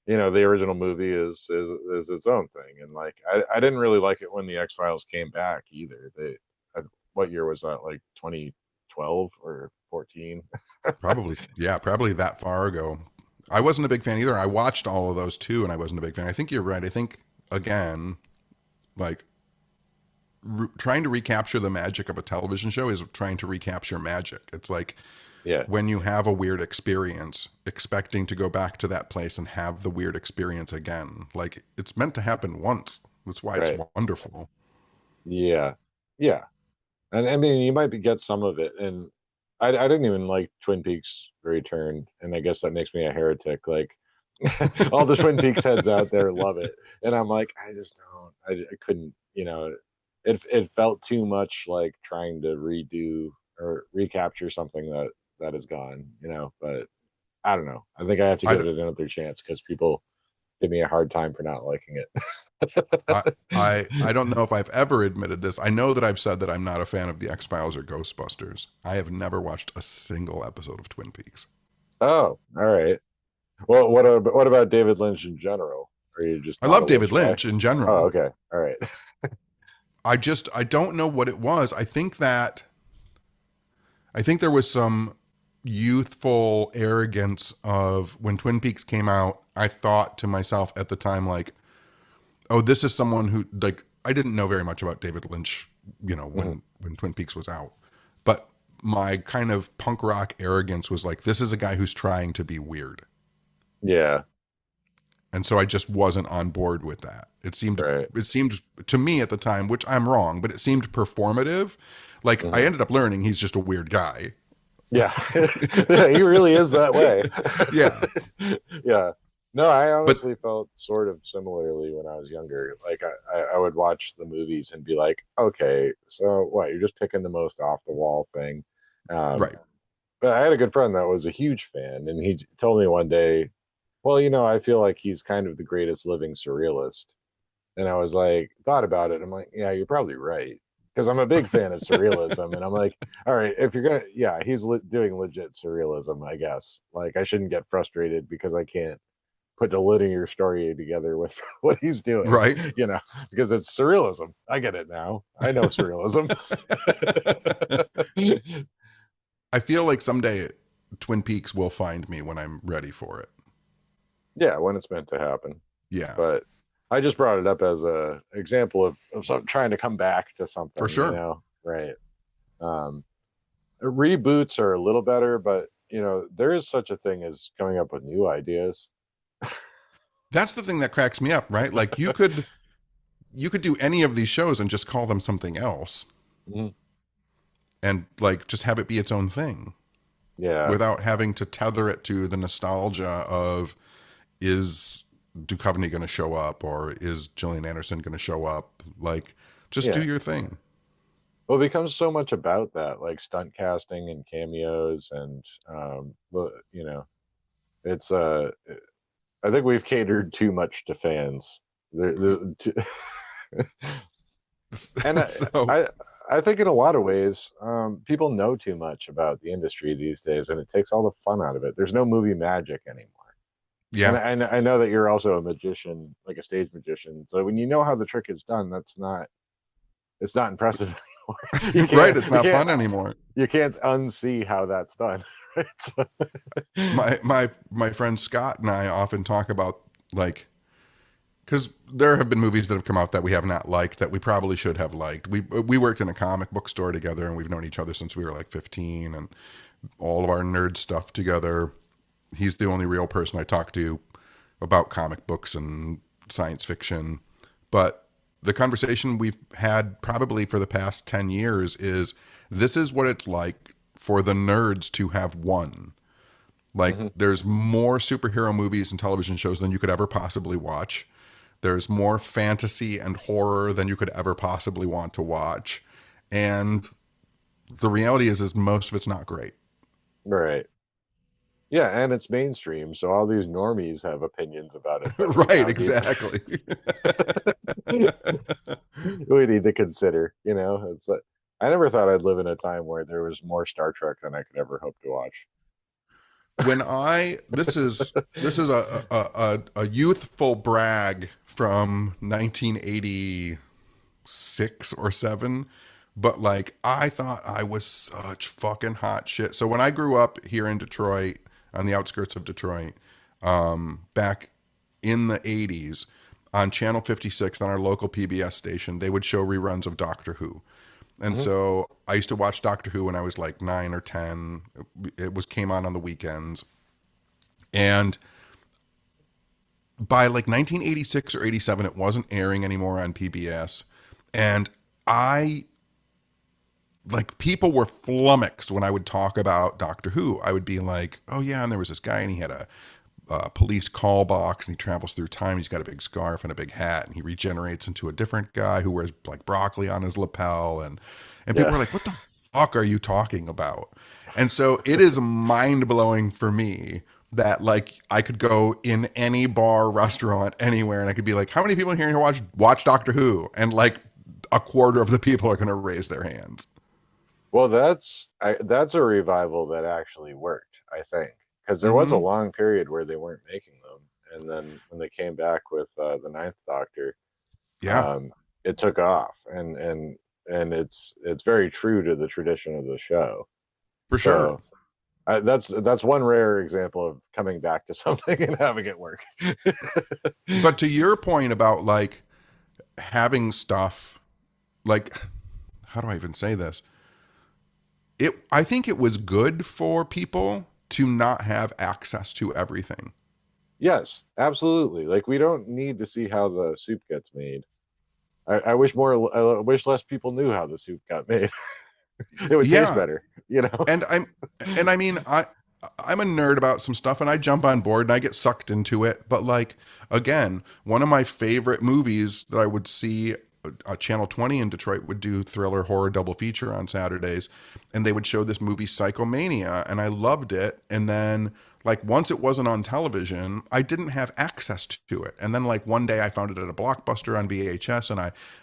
the original movie is its own thing, and like I didn't really like it when the X Files came back either. What year was that? Like 2012 or 14? Probably, yeah, probably that far ago. I wasn't a big fan either. I watched all of those too, and I wasn't a big fan. I think you're right. I think again, like trying to recapture the magic of a television show is trying to recapture magic. It's like Yeah, when you have a weird experience, expecting to go back to that place and have the weird experience again. Like it's meant to happen once. That's why it's right. wonderful. Yeah, yeah. And I mean, you might get some of it. And I didn't even like Twin Peaks Return, and I guess that makes me a heretic. Like all the Twin Peaks heads out there love it, and I'm like, I just don't. I couldn't. It felt too much like trying to redo or recapture something that is gone. But I don't know. I think I have to I, give d- it another chance because people give me a hard time for not liking I, it. I don't know if I've ever admitted this. I know that I've said that I'm not a fan of the X Files or Ghostbusters. I have never watched a single episode of Twin Peaks. Oh, all right. Well, what about David Lynch in general? Are you just I not love a David Lynch guy? Lynch in Oh, general. okay. All right. I don't know what it was. I think there was some youthful arrogance of when Twin Peaks came out. I thought to myself at the time, like, oh, this is someone who, like, I didn't know very much about David Lynch, Mhm. when Twin Peaks was out. But my kind of punk rock arrogance was like, this is a guy who's trying to be weird. Yeah. And so I just wasn't on board with that. Right. It seemed to me at the time, which I'm wrong, but it seemed performative. Like I Mhm. ended up learning he's just a weird guy. Yeah. Yeah, he really is that way. Yeah. Yeah. No, I But honestly felt sort of similarly when I was younger. Like I would watch the movies and be like, okay, so what? You're just picking the most off the wall thing. Um, right. but I had a good friend that was a huge fan, and he told me one day, well, I feel like he's kind of the greatest living surrealist. And I was like, thought about it. I'm like, yeah, you're probably right. Because I'm a big fan of surrealism. And I'm like, all right, if you're going to, yeah, he's doing legit surrealism, I guess. Like, I shouldn't get frustrated because I can't put the linear story together with what he's doing, Right. because it's surrealism. I get it now. I know surrealism. I feel like someday Twin Peaks will find me when I'm ready for it. Yeah, when it's meant to happen. Yeah, But I just brought it up as a example of some trying to come back to for something, sure. right? Um, Reboots are a little better, but there is such a thing as coming up with new ideas. That's the thing that cracks me up, right? Like you could do any of these shows and just call them something else Mhm. and like just have it be its own thing Yeah, without having to tether it to the nostalgia of is Duchovny going to show up or is Gillian Anderson going to show up? Like, just do yeah. your thing. Well, it becomes so much about that, like stunt casting and cameos, and it's I think we've catered too much to fans. And So, I I think in a lot of ways, people know too much about the industry these days, and it takes all the fun out of it. There's no movie magic anymore. And yeah, I know that you're also a magician, like a stage magician. So when you know how the trick is done, it's not impressive anymore. You right. can't It's you not can't fun anymore. you can't unsee how that's done. Right? So, My friend Scott and I often talk about like because there have been movies that have come out that we have not liked that we probably should have liked. We worked in a comic book store together and we've known each other since we were like 15 and all of our nerd stuff together. He's the only real person I talk to about comic books and science fiction. But the conversation we've had probably for the past 10 years is this is what it's like for the nerds to have won. Like, mhm. there's more superhero movies and television shows than you could ever possibly watch. There's more fantasy and horror than you could ever possibly want to watch. And the reality is most of it's not great. Right. Yeah, and it's mainstream, so all these normies have opinions about it that we Right, now exactly. we need to consider. It's like I never thought I'd live in a time where there was more Star Trek than I could ever hope to watch. When I this is a youthful brag from 1986 or 7, but like I thought I was such fucking hot shit. So when I grew up here in Detroit, on the outskirts of Detroit, back in the 80s, on Channel 56 on our local PBS station, they would show reruns of Doctor Who. And Mhm. so I used to watch Doctor Who when I was like 9 or 10. It was came on the weekends. And by like 1986 or 87, it wasn't airing anymore on PBS. And I, like, people were flummoxed when I would talk about Doctor Who. I would be like, oh, yeah, and there was this guy and he had a police call box and he travels through time. He's got a big scarf and a big hat and he regenerates into a different guy who wears like broccoli on his lapel. And people Yeah. were like, what the fuck are you talking about? And so it is mind blowing for me that like I could go in any bar, restaurant, anywhere, and I could be like, how many people in here watch Doctor Who? And like a quarter of the people are going to raise their hands. Well, that's a revival that actually worked, I think, because there was a Mm-hmm. long period where they weren't making them, and then when they came back with the Ninth Doctor, Yeah, um, it took off, and it's very true to the tradition of the show. for sure. So that's one rare example of coming back to something and having it work. But to your point about like having stuff, like, how do I even say this? I think it was good for people to not have access to everything. Yes, absolutely. Like we don't need to see how the soup gets made. I wish less people knew how the soup got made. It would taste Yeah, better. and I mean I'm a nerd about some stuff and I jump on board and I get sucked into it. But like again, one of my favorite movies that I would see, Channel 20 in Detroit would do thriller horror double feature on Saturdays, and they would show this movie Psychomania, and I loved it. And then like once it wasn't on television, I didn't have access to it. And then like one day I found it at a Blockbuster on VHS and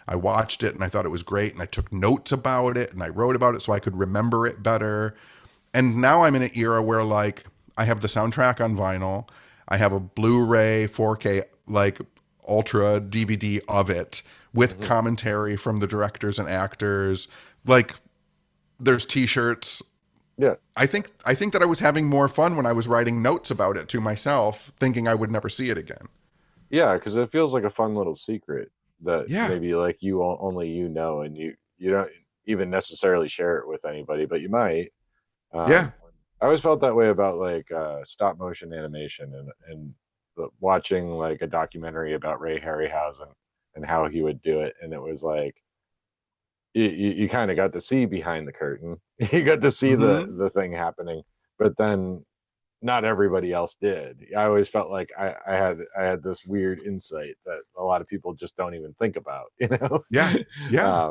I watched it and I thought it was great and I took notes about it and I wrote about it so I could remember it better. And now I'm in an era where like I have the soundtrack on vinyl, I have a Blu-ray 4K like ultra DVD of it with Mhm. commentary from the directors and actors. Like there's t-shirts. Yeah, I think that I was having more fun when I was writing notes about it to myself, thinking I would never see it again. yeah, because it feels like a fun little secret that Yeah. maybe like only and you don't even necessarily share it with anybody, but you might. Yeah. I always felt that way about like stop motion animation, and watching like a documentary about Ray Harryhausen and how he would do it, and it was like you kind of got to see behind the curtain. You got to see Mm-hmm. the thing happening, but then not everybody else did. I always felt like I had this weird insight that a lot of people just don't even think about, you know. Yeah. Yeah.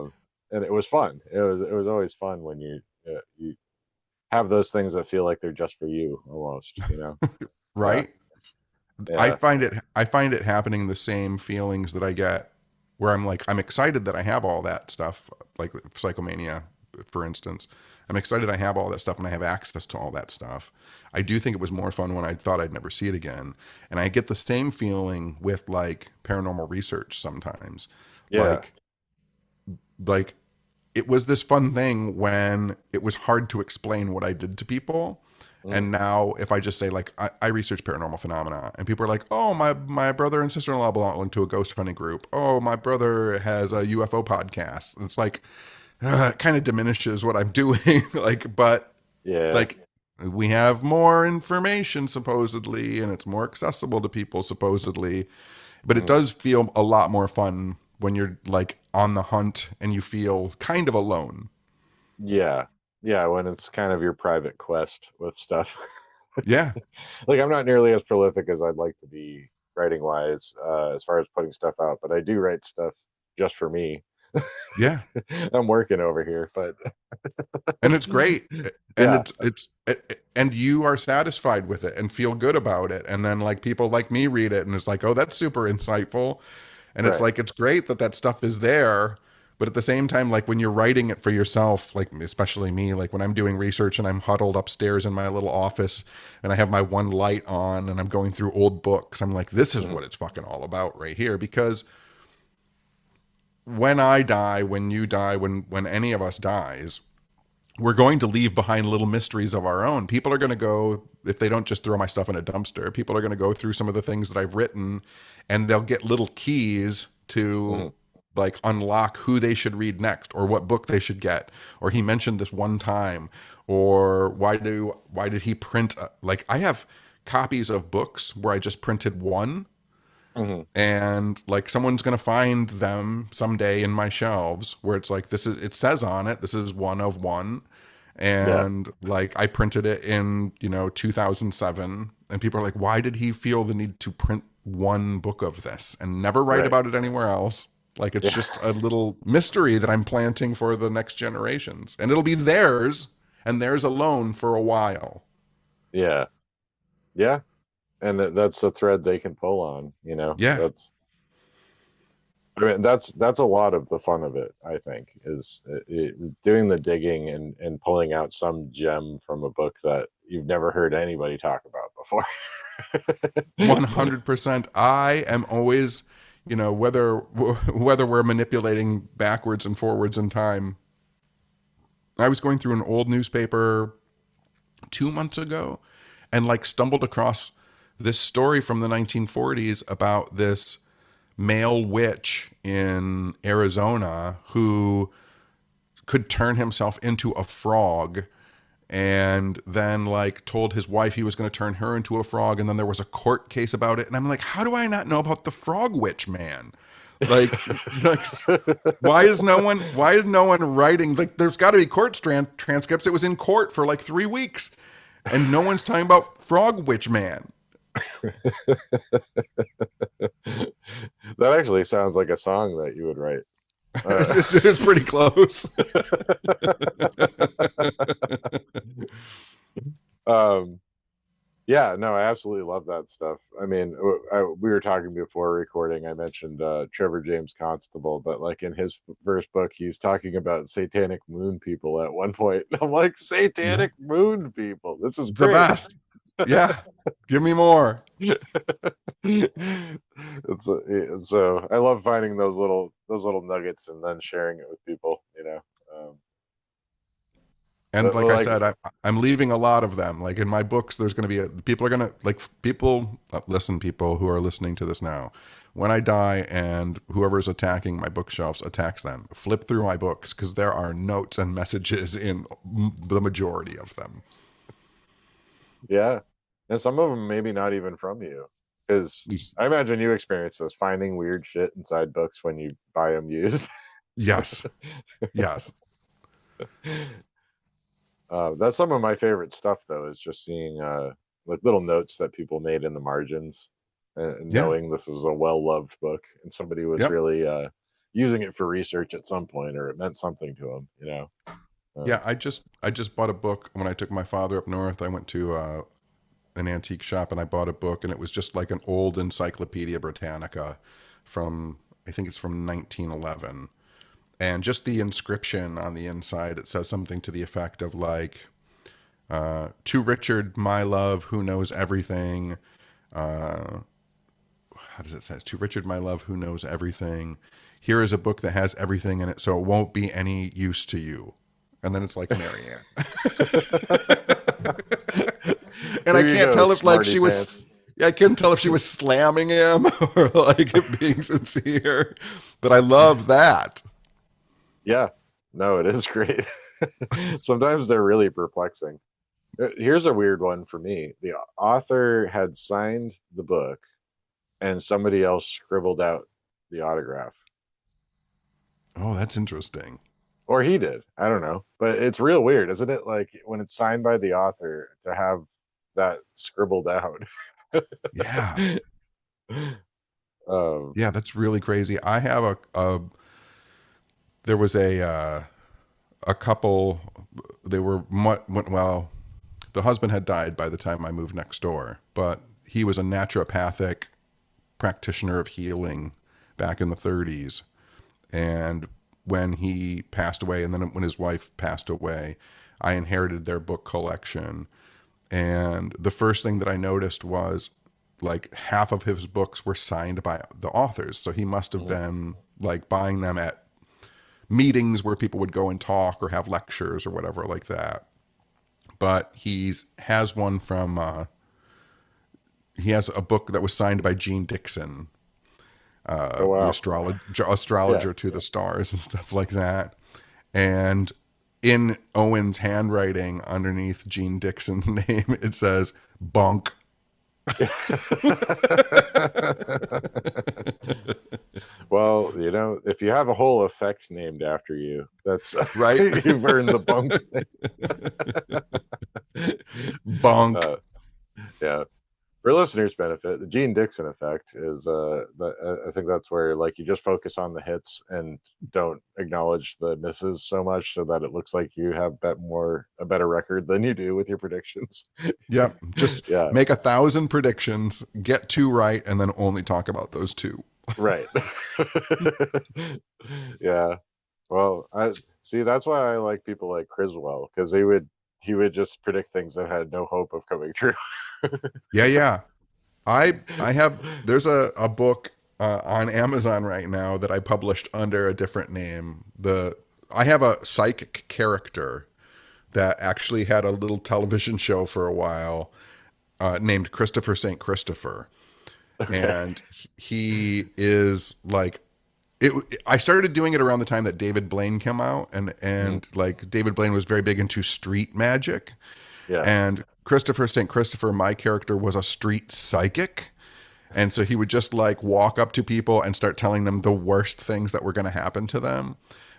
And it was fun. It was always fun when you have those things that feel like they're just for you, almost, you know. Yeah, Right. yeah, I find it happening the same feelings that I get where I'm like I'm excited that I have all that stuff, like Psychomania, for instance. I'm excited I have all that stuff and I have access to all that stuff. I do think it was more fun when I thought I'd never see it again. And I get the same feeling with like paranormal research sometimes. yeah. Like like it was this fun thing when it was hard to explain what I did to people. Mm, And now if I just say like I research paranormal phenomena and people are like, oh, my brother and sister-in-law belong to a ghost hunting group. Oh, my brother has a UFO podcast. And it's like it kind of diminishes what I'm doing. Like, but yeah. like we have more information supposedly and it's more accessible to people supposedly. But it Mm, does feel a lot more fun when you're like on the hunt and you feel kind of alone. yeah. Yeah, when it's kind of your private quest with stuff. Yeah. Like I'm not nearly as prolific as I'd like to be writing wise, as far as putting stuff out, but I do write stuff just for me. Yeah. I'm working over here, but And it's great. And yeah, and you are satisfied with it and feel good about it. And then like people like me read it and it's like, oh, that's super insightful. And it's right. like, it's great that that stuff is there. But at the same time, like when you're writing it for yourself, like especially me, like when I'm doing research and I'm huddled upstairs in my little office and I have my one light on and I'm going through old books, I'm like, this is Mhm, what it's fucking all about right here. Because when I die, when you die, when any of us dies, we're going to leave behind little mysteries of our own. People are going to go, if they don't just throw my stuff in a dumpster, people are going to go through some of the things that I've written and they'll get little keys to mhm, like unlock who they should read next or what book they should get. Or he mentioned this one time, or why did he print like I have copies of books where I just printed one mhm. and like someone's going to find them someday in my shelves where it's like this is it says on it this is one of one, Yeah, and like I printed it in 2007 and people are like, why did he feel the need to print one book of this and never write right. about it anywhere else? Like it's Yeah, just a little mystery that I'm planting for the next generations and it'll be theirs and theirs alone for a while. yeah, yeah. And that's the thread they can pull on, you know. Yeah. That's I mean, that's a lot of the fun of it. I think is doing the digging and pulling out some gem from a book that you've never heard anybody talk about before. 100%. I am always, whether we're manipulating backwards and forwards in time. I was going through an old newspaper 2 months ago and like stumbled across this story from the 1940s about this male witch in Arizona who could turn himself into a frog and then like told his wife he was going to turn her into a frog, and then there was a court case about it, and I'm like, how do I not know about the frog witch man? like, like why is no one writing, like there's got to be court transcripts. It was in court for like 3 weeks and no one's talking about frog witch man. That actually sounds like a song that you would write. It's pretty close. um, yeah, no, I absolutely love that stuff. I mean, we were talking before recording. I mentioned Trevor James Constable, but like in his first book, he's talking about satanic moon people at one point. I'm like, Yeah, satanic moon people. This is the great. best. Yeah, give me more. So I love finding those little nuggets and then sharing it with people. You know, And like I like said, I'm leaving a lot of them. Like in my books, there's going to be people are going to like people listen. People who are listening to this now, when I die and whoever's attacking my bookshelves attacks them, flip through my books because there are notes and messages in the majority of them. yeah, and some of them maybe not even from you. Because I imagine you experience this, finding weird shit inside books when you buy them used. Yes. Yes. That's some of my favorite stuff, though, is just seeing like little notes that people made in the margins, and Yeah. knowing this was a well-loved book and somebody was Yep. really using it for research at some point, or it meant something to them, Yeah. I just bought a book when I took my father up north. I went to an antique shop and I bought a book, and it was just like an old Encyclopedia Britannica from, I think it's from 1911. And just the inscription on the inside, it says something to the effect of like, to Richard, my love, who knows everything. How does it say? To Richard, my love, who knows everything. Here is a book that has everything in it, so it won't be any use to you. And then it's like Marianne. And I can't tell if like she was, I couldn't tell if she was slamming him or like being sincere. But I love that. Yeah, no, it is great. Sometimes they're really perplexing. Here's a weird one for me. The author had signed the book and somebody else scribbled out the autograph. Oh, that's interesting. Or he did. I don't know. But it's real weird, isn't it? Like when it's signed by the author to have that scribbled out. Yeah. um, Yeah, that's really crazy. I have there was a couple, they were, well, the husband had died by the time I moved next door, but he was a naturopathic practitioner of healing back in the 30s. And when he passed away, and then when his wife passed away, I inherited their book collection. And the first thing that I noticed was like half of his books were signed by the authors. So he must have been like buying them at meetings where people would go and talk or have lectures or whatever like that. But has one from, he has a book that was signed by Gene Dixon, oh, wow. the astrologer Yeah. to the stars and stuff like that. And in Owen's handwriting underneath Gene Dixon's name, it says bunk. Well, if you have a whole effect named after you, that's Right. You've earned the bunk. Bunk. Yeah. For listeners' benefit, the Gene Dixon effect is I think that's where like you just focus on the hits and don't acknowledge the misses so much, so that it looks like you have a better record than you do with your predictions. Yep. Just Yeah. make 1,000 predictions, get 2 right, and then only talk about those 2. Right. Yeah. Well, I see. That's why I like people like Criswell, because he would just predict things that had no hope of coming true. Yeah, yeah. There's a book on Amazon right now that I published under a different name. I have a psychic character that actually had a little television show for a while named Christopher St. Christopher. Okay. And he is like, I started doing it around the time that David Blaine came out, and like David Blaine was very big into street magic. Yeah. And Christopher St. Christopher, my character, was a street psychic. And so he would just like walk up to people and start telling them the worst things that were going to happen to them.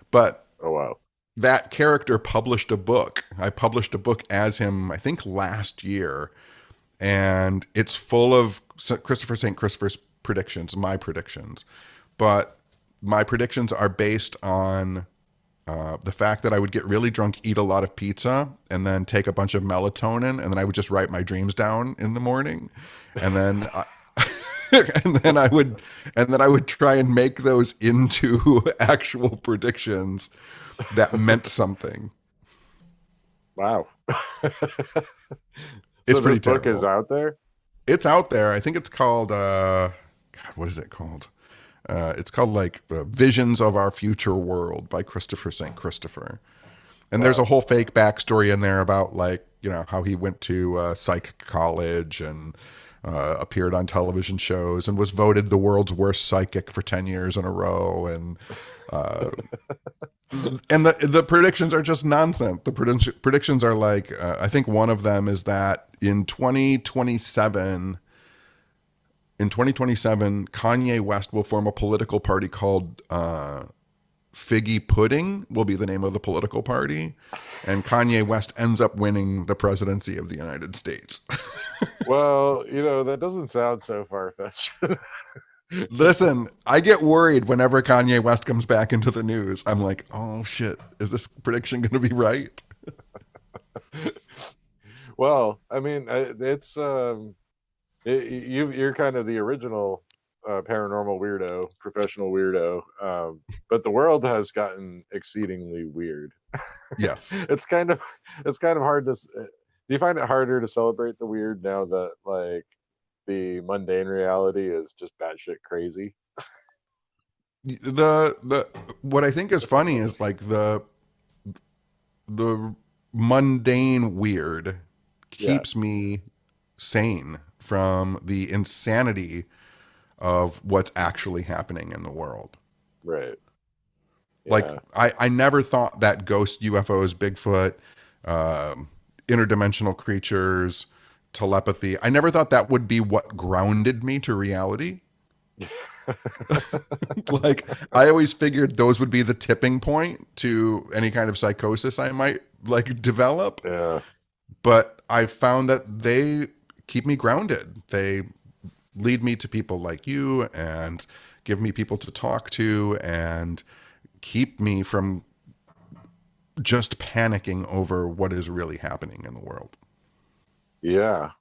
But oh, wow. That character published a book. I published a book as him, I think last year. And it's full of Christopher St. Christopher's predictions, my predictions. But my predictions are based on the fact that I would get really drunk, eat a lot of pizza, and then take a bunch of melatonin, and then I would just write my dreams down in the morning, and then and then I would try and make those into actual predictions that meant something. Wow. It's so pretty this book terrible. is out there? It's out there. I think it's called God, what is it called? It's called like Visions of Our Future World by Christopher St. Christopher. And there's a whole fake backstory in there about like, how he went to psych college and appeared on television shows and was voted the world's worst psychic for 10 years in a row. And and the predictions are just nonsense. The predictions are like, I think one of them is that in 2027, in 2027, Kanye West will form a political party called Figgy Pudding will be the name of the political party. And Kanye West ends up winning the presidency of the United States. Well, that doesn't sound so far-fetched. Listen, I get worried whenever Kanye West comes back into the news. I'm like, oh shit, is this prediction going to be right? Well, I mean, it's you're kind of the original paranormal weirdo, professional weirdo, but the world has gotten exceedingly weird. Yes. It's kind of hard to. Do you find it harder to celebrate the weird now that like the mundane reality is just batshit crazy? The what I think is funny is like the mundane weird keeps me sane from the insanity of what's actually happening in the world. Right. Like I never thought that ghost UFOs, Bigfoot, interdimensional creatures, telepathy, I never thought that would be what grounded me to reality. Like I always figured those would be the tipping point to any kind of psychosis I might like develop. Yeah. But I found that they keep me grounded. They lead me to people like you and give me people to talk to and keep me from just panicking over what is really happening in the world. Yeah.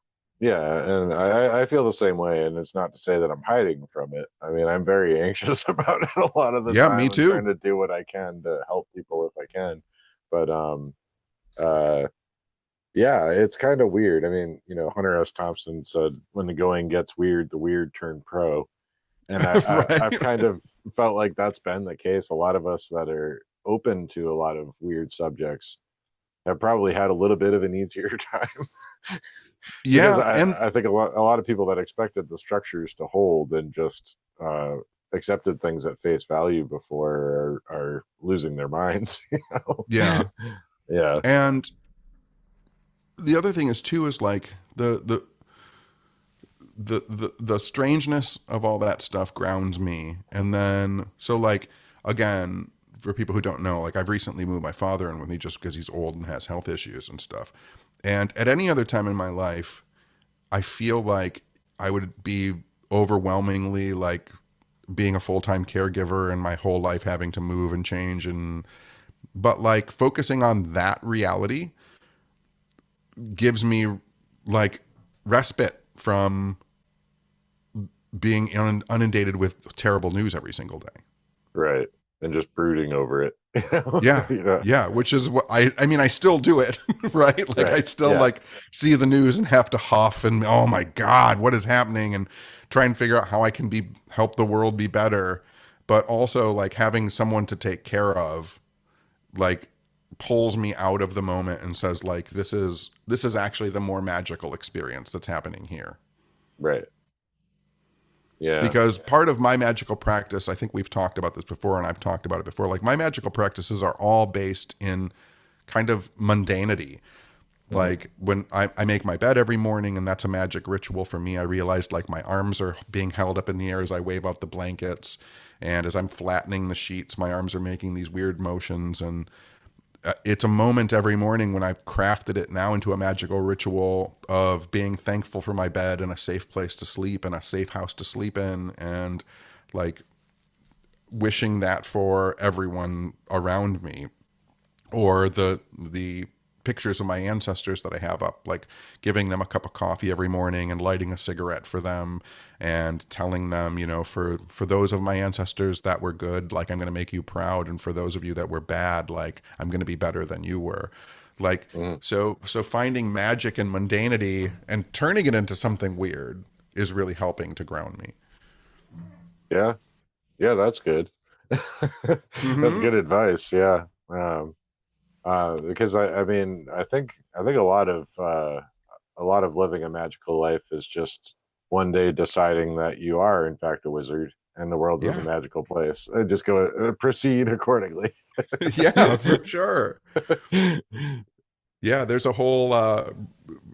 Yeah, and I feel the same way, and it's not to say that I'm hiding from it. I mean, I'm very anxious about it a lot of the Yeah, time. me I'm too. trying to do what I can to help people if I can. But yeah, it's kind of weird. I mean, Hunter S. Thompson said, "When the going gets weird, the weird turn pro." And Right. I've kind of felt like that's been the case. A lot of us that are open to a lot of weird subjects have probably had a little bit of an easier time. Because Yeah, and I think a lot of people that expected the structures to hold and just accepted things at face value before are losing their minds. yeah. Yeah. And the other thing is too is like the strangeness of all that stuff grounds me. And then so like again, for people who don't know, like I've recently moved my father in with me just because he's old and has health issues and stuff. And at any other time in my life, I feel like I would be overwhelmingly like being a full-time caregiver and my whole life having to move and change but like focusing on that reality gives me like respite from being inundated with terrible news every single day. Right. And just brooding over it. Yeah. Yeah. Which is what I mean, I still do it, right? Like Right. I still Yeah. like see the news and have to huff and, oh my God, what is happening? And try and figure out how I can help the world be better. But also like having someone to take care of, like pulls me out of the moment and says like, this is actually the more magical experience that's happening here. Right. Yeah. Because part of my magical practice, I think we've talked about this before and I've talked about it before, like my magical practices are all based in kind of mundanity. Like when I make my bed every morning and that's a magic ritual for me, I realized like my arms are being held up in the air as I wave out the blankets. And as I'm flattening the sheets, my arms are making these weird motions. And it's a moment every morning when I've crafted it now into a magical ritual of being thankful for my bed and a safe place to sleep and a safe house to sleep in, and like wishing that for everyone around me. Or the pictures of my ancestors that I have up, like giving them a cup of coffee every morning and lighting a cigarette for them and telling them, for those of my ancestors that were good, like I'm going to make you proud. And for those of you that were bad, like I'm going to be better than you were. Like, so finding magic and mundanity and turning it into something weird is really helping to ground me. Yeah. Yeah. That's good. That's good advice. Yeah. Because I mean, I think a lot of living a magical life is just one day deciding that you are in fact a wizard and the world is a Yeah. magical place and just go proceed accordingly. Yeah, for sure. Yeah, there's a whole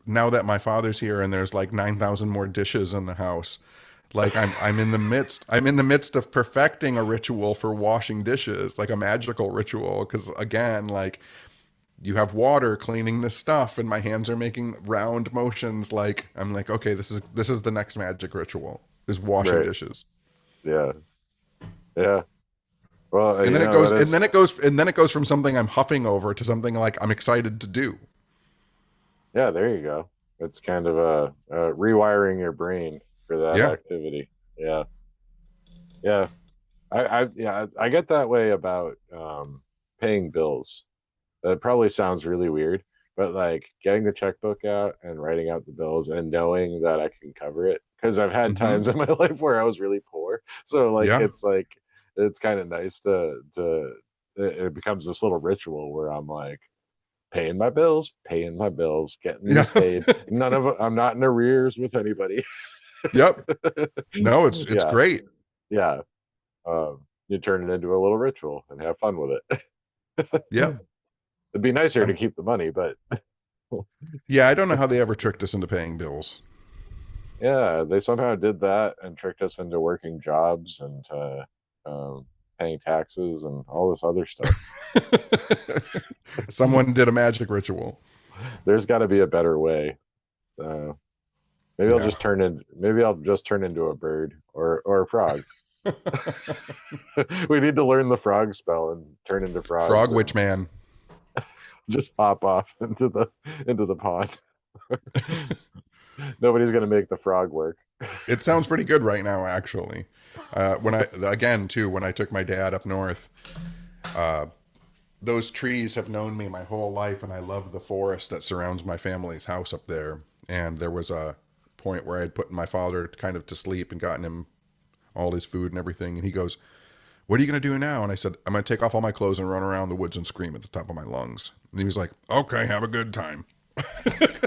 now that my father's here and there's like 9,000 more dishes in the house. Like I'm in the midst of perfecting a ritual for washing dishes, like a magical ritual. Because again, like you have water cleaning this stuff, and my hands are making round motions. Like I'm like, okay, this is the next magic ritual is washing Right. dishes. Yeah. Yeah. Well, And you then it know, goes, that is, and then it goes from something I'm huffing over to something like I'm excited to do. yeah, there you go. It's kind of rewiring your brain for that Yeah. activity. Yeah. Yeah. I get that way about paying bills. That probably sounds really weird, but like getting the checkbook out and writing out the bills and knowing that I can cover it. Because I've had Mm-hmm. times in my life where I was really poor. So Yeah. like it's kind of nice to it becomes this little ritual where I'm like paying my bills, getting Yeah. these paid. None of I'm not in arrears with anybody. Yep. No, it's Yeah, great. yeah. You turn it into a little ritual and have fun with it. Yep. It'd be nicer to Um, keep the money, but yeah, I don't know how they ever tricked us into paying bills. yeah, they somehow did that and tricked us into working jobs and um, paying taxes and all this other stuff. Someone did a magic ritual. There's got to be a better way. Uh, Yeah. maybe I'll just turn into a bird or a frog. We need to learn the frog spell and turn into frogs Frog and witch man. just hop off into the pond. Nobody's gonna make the frog work. It sounds pretty good right now, actually. When I took my dad up north, uh, those trees have known me my whole life, and I love the forest that surrounds my family's house up there. And there was a point where I had put my father kind of to sleep and gotten him all his food and everything. And he goes, "What are you going to do now?" And I said, "I'm going to take off all my clothes and run around the woods and scream at the top of my lungs." And he was like, "Okay, have a good time."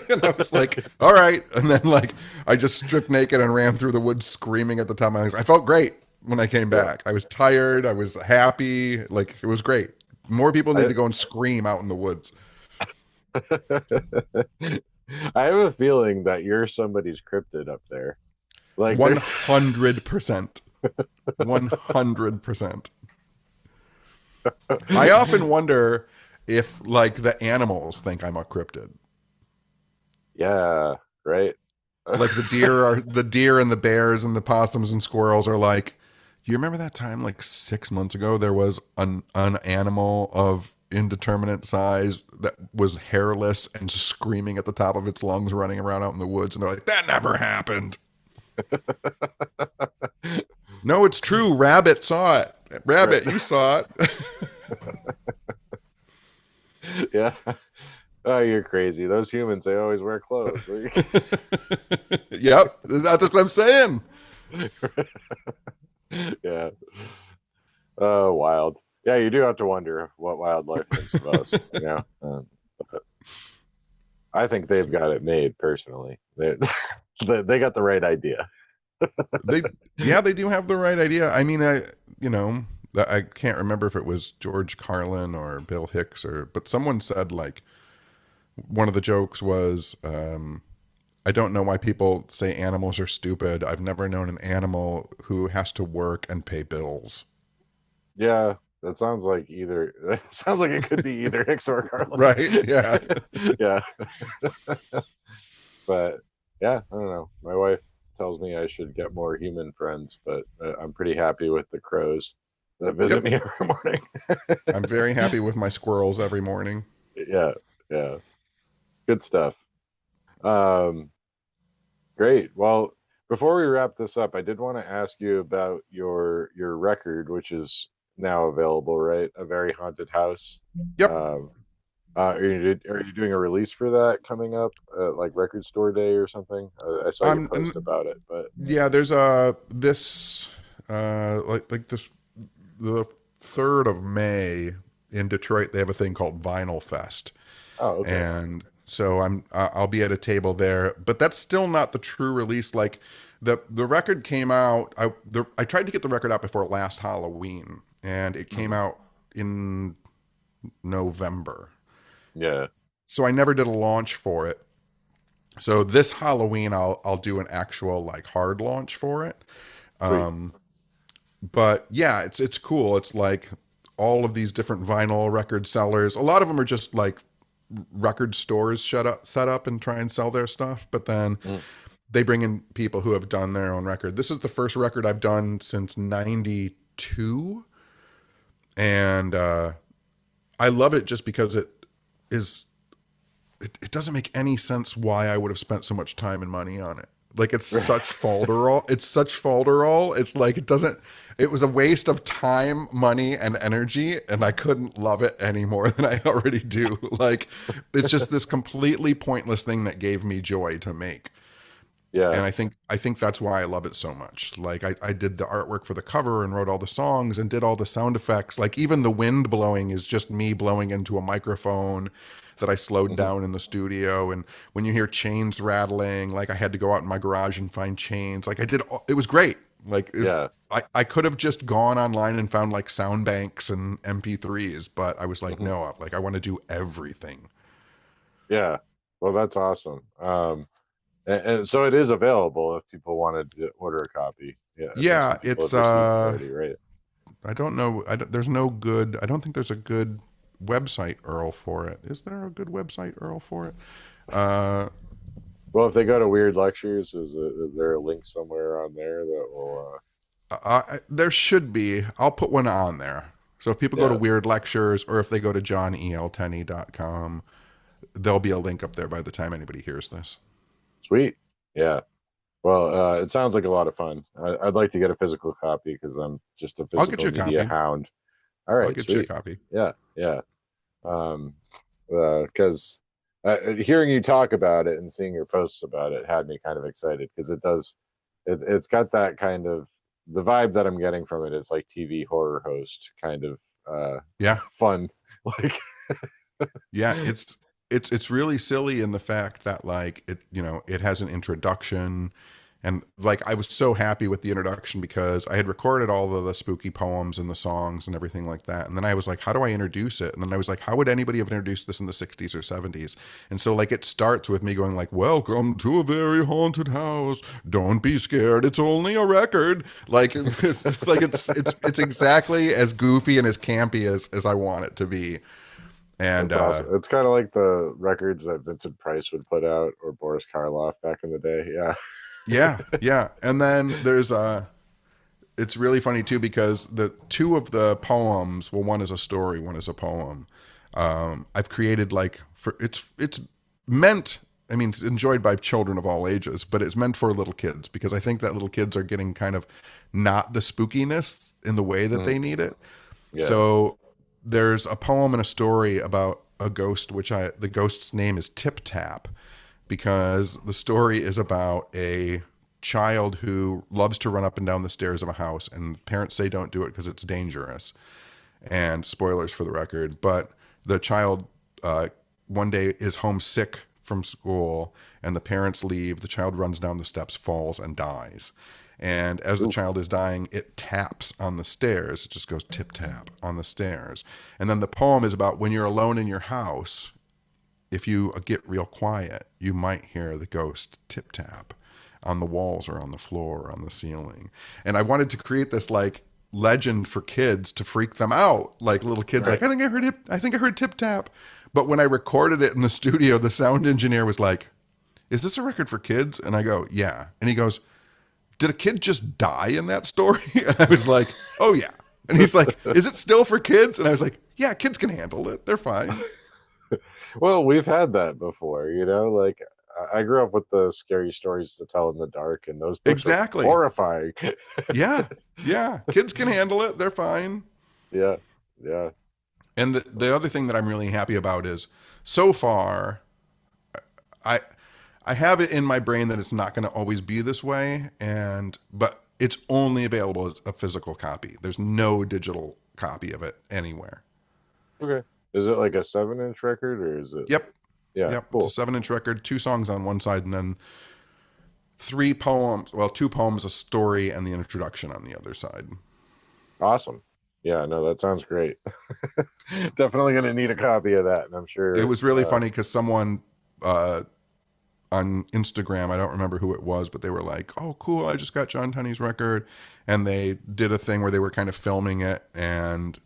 And I was like, "All right." And then like I just stripped naked and ran through the woods screaming at the top of my lungs. I felt great when I came Yeah, back. I was tired. I was happy. Like it was great. More people need I to go and scream out in the woods. I have a feeling that you're somebody's cryptid up there. Like there, 100%. 100%. I often wonder if like the animals think I'm a cryptid. yeah, right. Like the deer and the bears and the possums and squirrels are like, you remember that time like 6 months ago there was an animal of indeterminate size that was hairless and screaming at the top of its lungs running around out in the woods, and they're like, that never happened. No, it's true. Rabbit saw it. Rabbit, Right. you saw it. Yeah. Oh, you're crazy. Those humans, they always wear clothes. Yep, that's what I'm saying. Yeah. Oh, wild. Yeah, you do have to wonder what wildlife thinks of us. But I think they've got it made personally. They got the right idea. They, yeah, they do have the right idea. I mean, I can't remember if it was George Carlin or Bill Hicks but someone said like one of the jokes was, I don't know why people say animals are stupid. I've never known an animal who has to work and pay bills. Yeah, that sounds like either. It sounds like it could be either Hicks or Carlin. Right? Yeah. Yeah. But yeah, I don't know. My wife tells me I should get more human friends, but I'm pretty happy with the crows that visit Yep. me every morning. I'm very happy with my squirrels every morning. Yeah, yeah, good stuff. Um, Great. Well, before we wrap this up, I did want to ask you about your record, which is now available, right? A Very Haunted House. Yep. Um, are you doing a release for that coming up, like Record Store Day or something? I saw you post And about it, but yeah, there's this like this the 3rd of May in Detroit. They have a thing called Vinyl Fest, oh, okay. and so I'll be at a table there. But that's still not the true release. Like the record came out. I tried to get the record out before last Halloween, and it came Mhm. out in November. Yeah, So I never did a launch for it. So this Halloween, I'll do an actual like hard launch for it. Sweet. But yeah, it's cool. It's like all of these different vinyl record sellers. A lot of them are just like record stores set up and try and sell their stuff. But then Mm. they bring in people who have done their own record. This is the first record I've done since '92, and I love it just because is it doesn't make any sense why I would have spent so much time and money on it. Like it's such falderall. It's such falderall. It's like it was a waste of time, money, and energy, and I couldn't love it any more than I already do. Like it's just this completely pointless thing that gave me joy to make. And Yeah. I think that's why I love it so much. Like I did the artwork for the cover and wrote all the songs and did all the sound effects. Like even the wind blowing is just me blowing into a microphone that I slowed Hmm. down in the studio. And when you hear chains rattling, like I had to go out in my garage and find chains. Like it was great. Like Yeah. I could have just gone online and found like sound banks and MP3s, but I was like, Hmm. no, like I want to do everything. Yeah. Well, that's awesome. And so it is available if people wanted to order a copy. Yeah, I think Yeah, some people it's have received it already, right? I don't know. There's no good. I don't think there's a good website URL for it. Is there a good website URL for it? Uh, Well, if they go to Weird Lectures, is there a link somewhere on there that will? there should be. I'll put one on there. So if people go to Yeah, Weird Lectures or if they go to johneltenney.com, there'll be a link up there by the time anybody hears this. sweet. Yeah. Well, it sounds like a lot of fun. I'd like to get a physical copy because I'm just a I'll get physical you a media copy. hound. All I'll right, get you a sweet. copy. Yeah, yeah. Because hearing you talk about it and seeing your posts about it had me kind of excited because it does. It's got that kind of the vibe that I'm getting from it is like TV horror host kind of Yeah. fun. Like, Yeah, it's really silly in the fact that like it has an introduction, and like I was so happy with the introduction because I had recorded all of the spooky poems and the songs and everything like that, and then I was like, how do I introduce it? And then I was like, how would anybody have introduced this in the '60s or '70s? And so like it starts with me going like, welcome to a very haunted house, don't be scared, it's only a record. Like it's like it's exactly as goofy and as campy as I want it to be. And that's awesome. It's kind of like the records that Vincent Price would put out or Boris Karloff back in the day. Yeah. yeah, yeah. And then there's it's really funny too because the two of the poems, well, one is a story, one is a poem. I've created like for it's meant. I mean, it's enjoyed by children of all ages, but it's meant for little kids because I think that little kids are getting kind of not the spookiness in the way that Mm, they need it. yeah. So there's a poem and a story about a ghost, the ghost's name is Tip Tap, because the story is about a child who loves to run up and down the stairs of a house, and parents say don't do it because it's dangerous. And spoilers for the record, but the child one day is homesick from school, and the parents leave. The child runs down the steps, falls, and dies. And as the Ooh. child is dying, it taps on the stairs. It just goes tip tap on the stairs. And then the poem is about when you're alone in your house, if you get real quiet, you might hear the ghost tip tap on the walls or on the floor or on the ceiling. And I wanted to create this like legend for kids to freak them out. Like little kids Right. like, I think I heard tip tap. But when I recorded it in the studio, the sound engineer was like, is this a record for kids? And I go, yeah. And he goes, did a kid just die in that story? And I was like, oh yeah. And he's like, is it still for kids? And I was like, yeah, kids can handle it. They're fine. Well, we've had that before, like I grew up with the scary stories to tell in the dark, and those books were Exactly. horrifying. Yeah. Yeah. Kids can handle it. They're fine. Yeah, yeah. And the other thing that I'm really happy about is so far, I I have it in my brain that it's not going to always be this way, but it's only available as a physical copy. There's no digital copy of it anywhere. Okay. Is it like a 7-inch record, or is it? Yep. Yeah, Yep. It's a cool. 7-inch record, two songs on one side, and then three poems. Well, two poems, a story, and the introduction on the other side. Awesome. Yeah, no, that sounds great. Definitely going to need a copy of that, and I'm It sure. was really funny because someone on Instagram. I don't remember who it was, but they were like, "Oh, cool! I just got John Tenney's record," and they did a thing where they were kind of filming it, and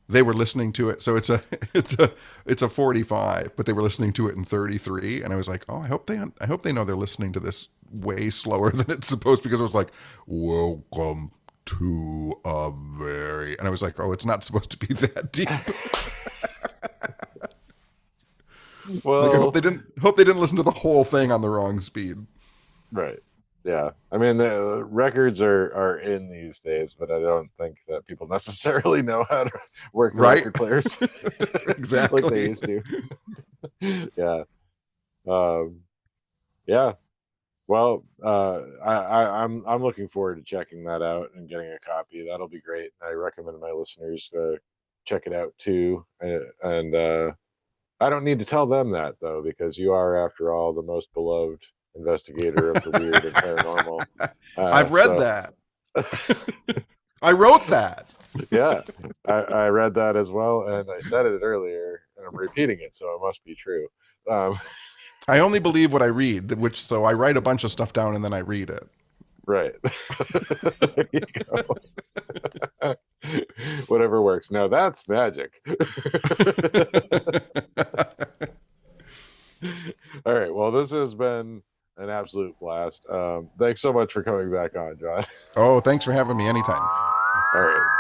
they were listening to it. So it's a it's a 45, but they were listening to it in 33, and I was like, "Oh, I hope they know they're listening to this way slower than it's supposed," because it was like, "Welcome to a very," and I was like, "Oh, it's not supposed to be that deep." Well, like, I hope they didn't listen to the whole thing on the wrong speed. Right. Yeah. I mean, the records are in these days, but I don't think that people necessarily know how to work the Right? record players Exactly. like they used to. Yeah. Yeah. Well, I'm looking forward to checking that out and getting a copy. That'll be great. I recommend my listeners check it out too. And I don't need to tell them that though, because you are, after all, the most beloved investigator of the weird and paranormal. I've read that. I wrote that. Yeah, I read that as well, and I said it earlier, and I'm repeating it, so it must be true. I only believe what I read, so I write a bunch of stuff down and then I read it. Right. There you go. Whatever works. Now that's magic. All right. Well, this has been an absolute blast. Thanks so much for coming back on, John. Oh, thanks for having me anytime. All right.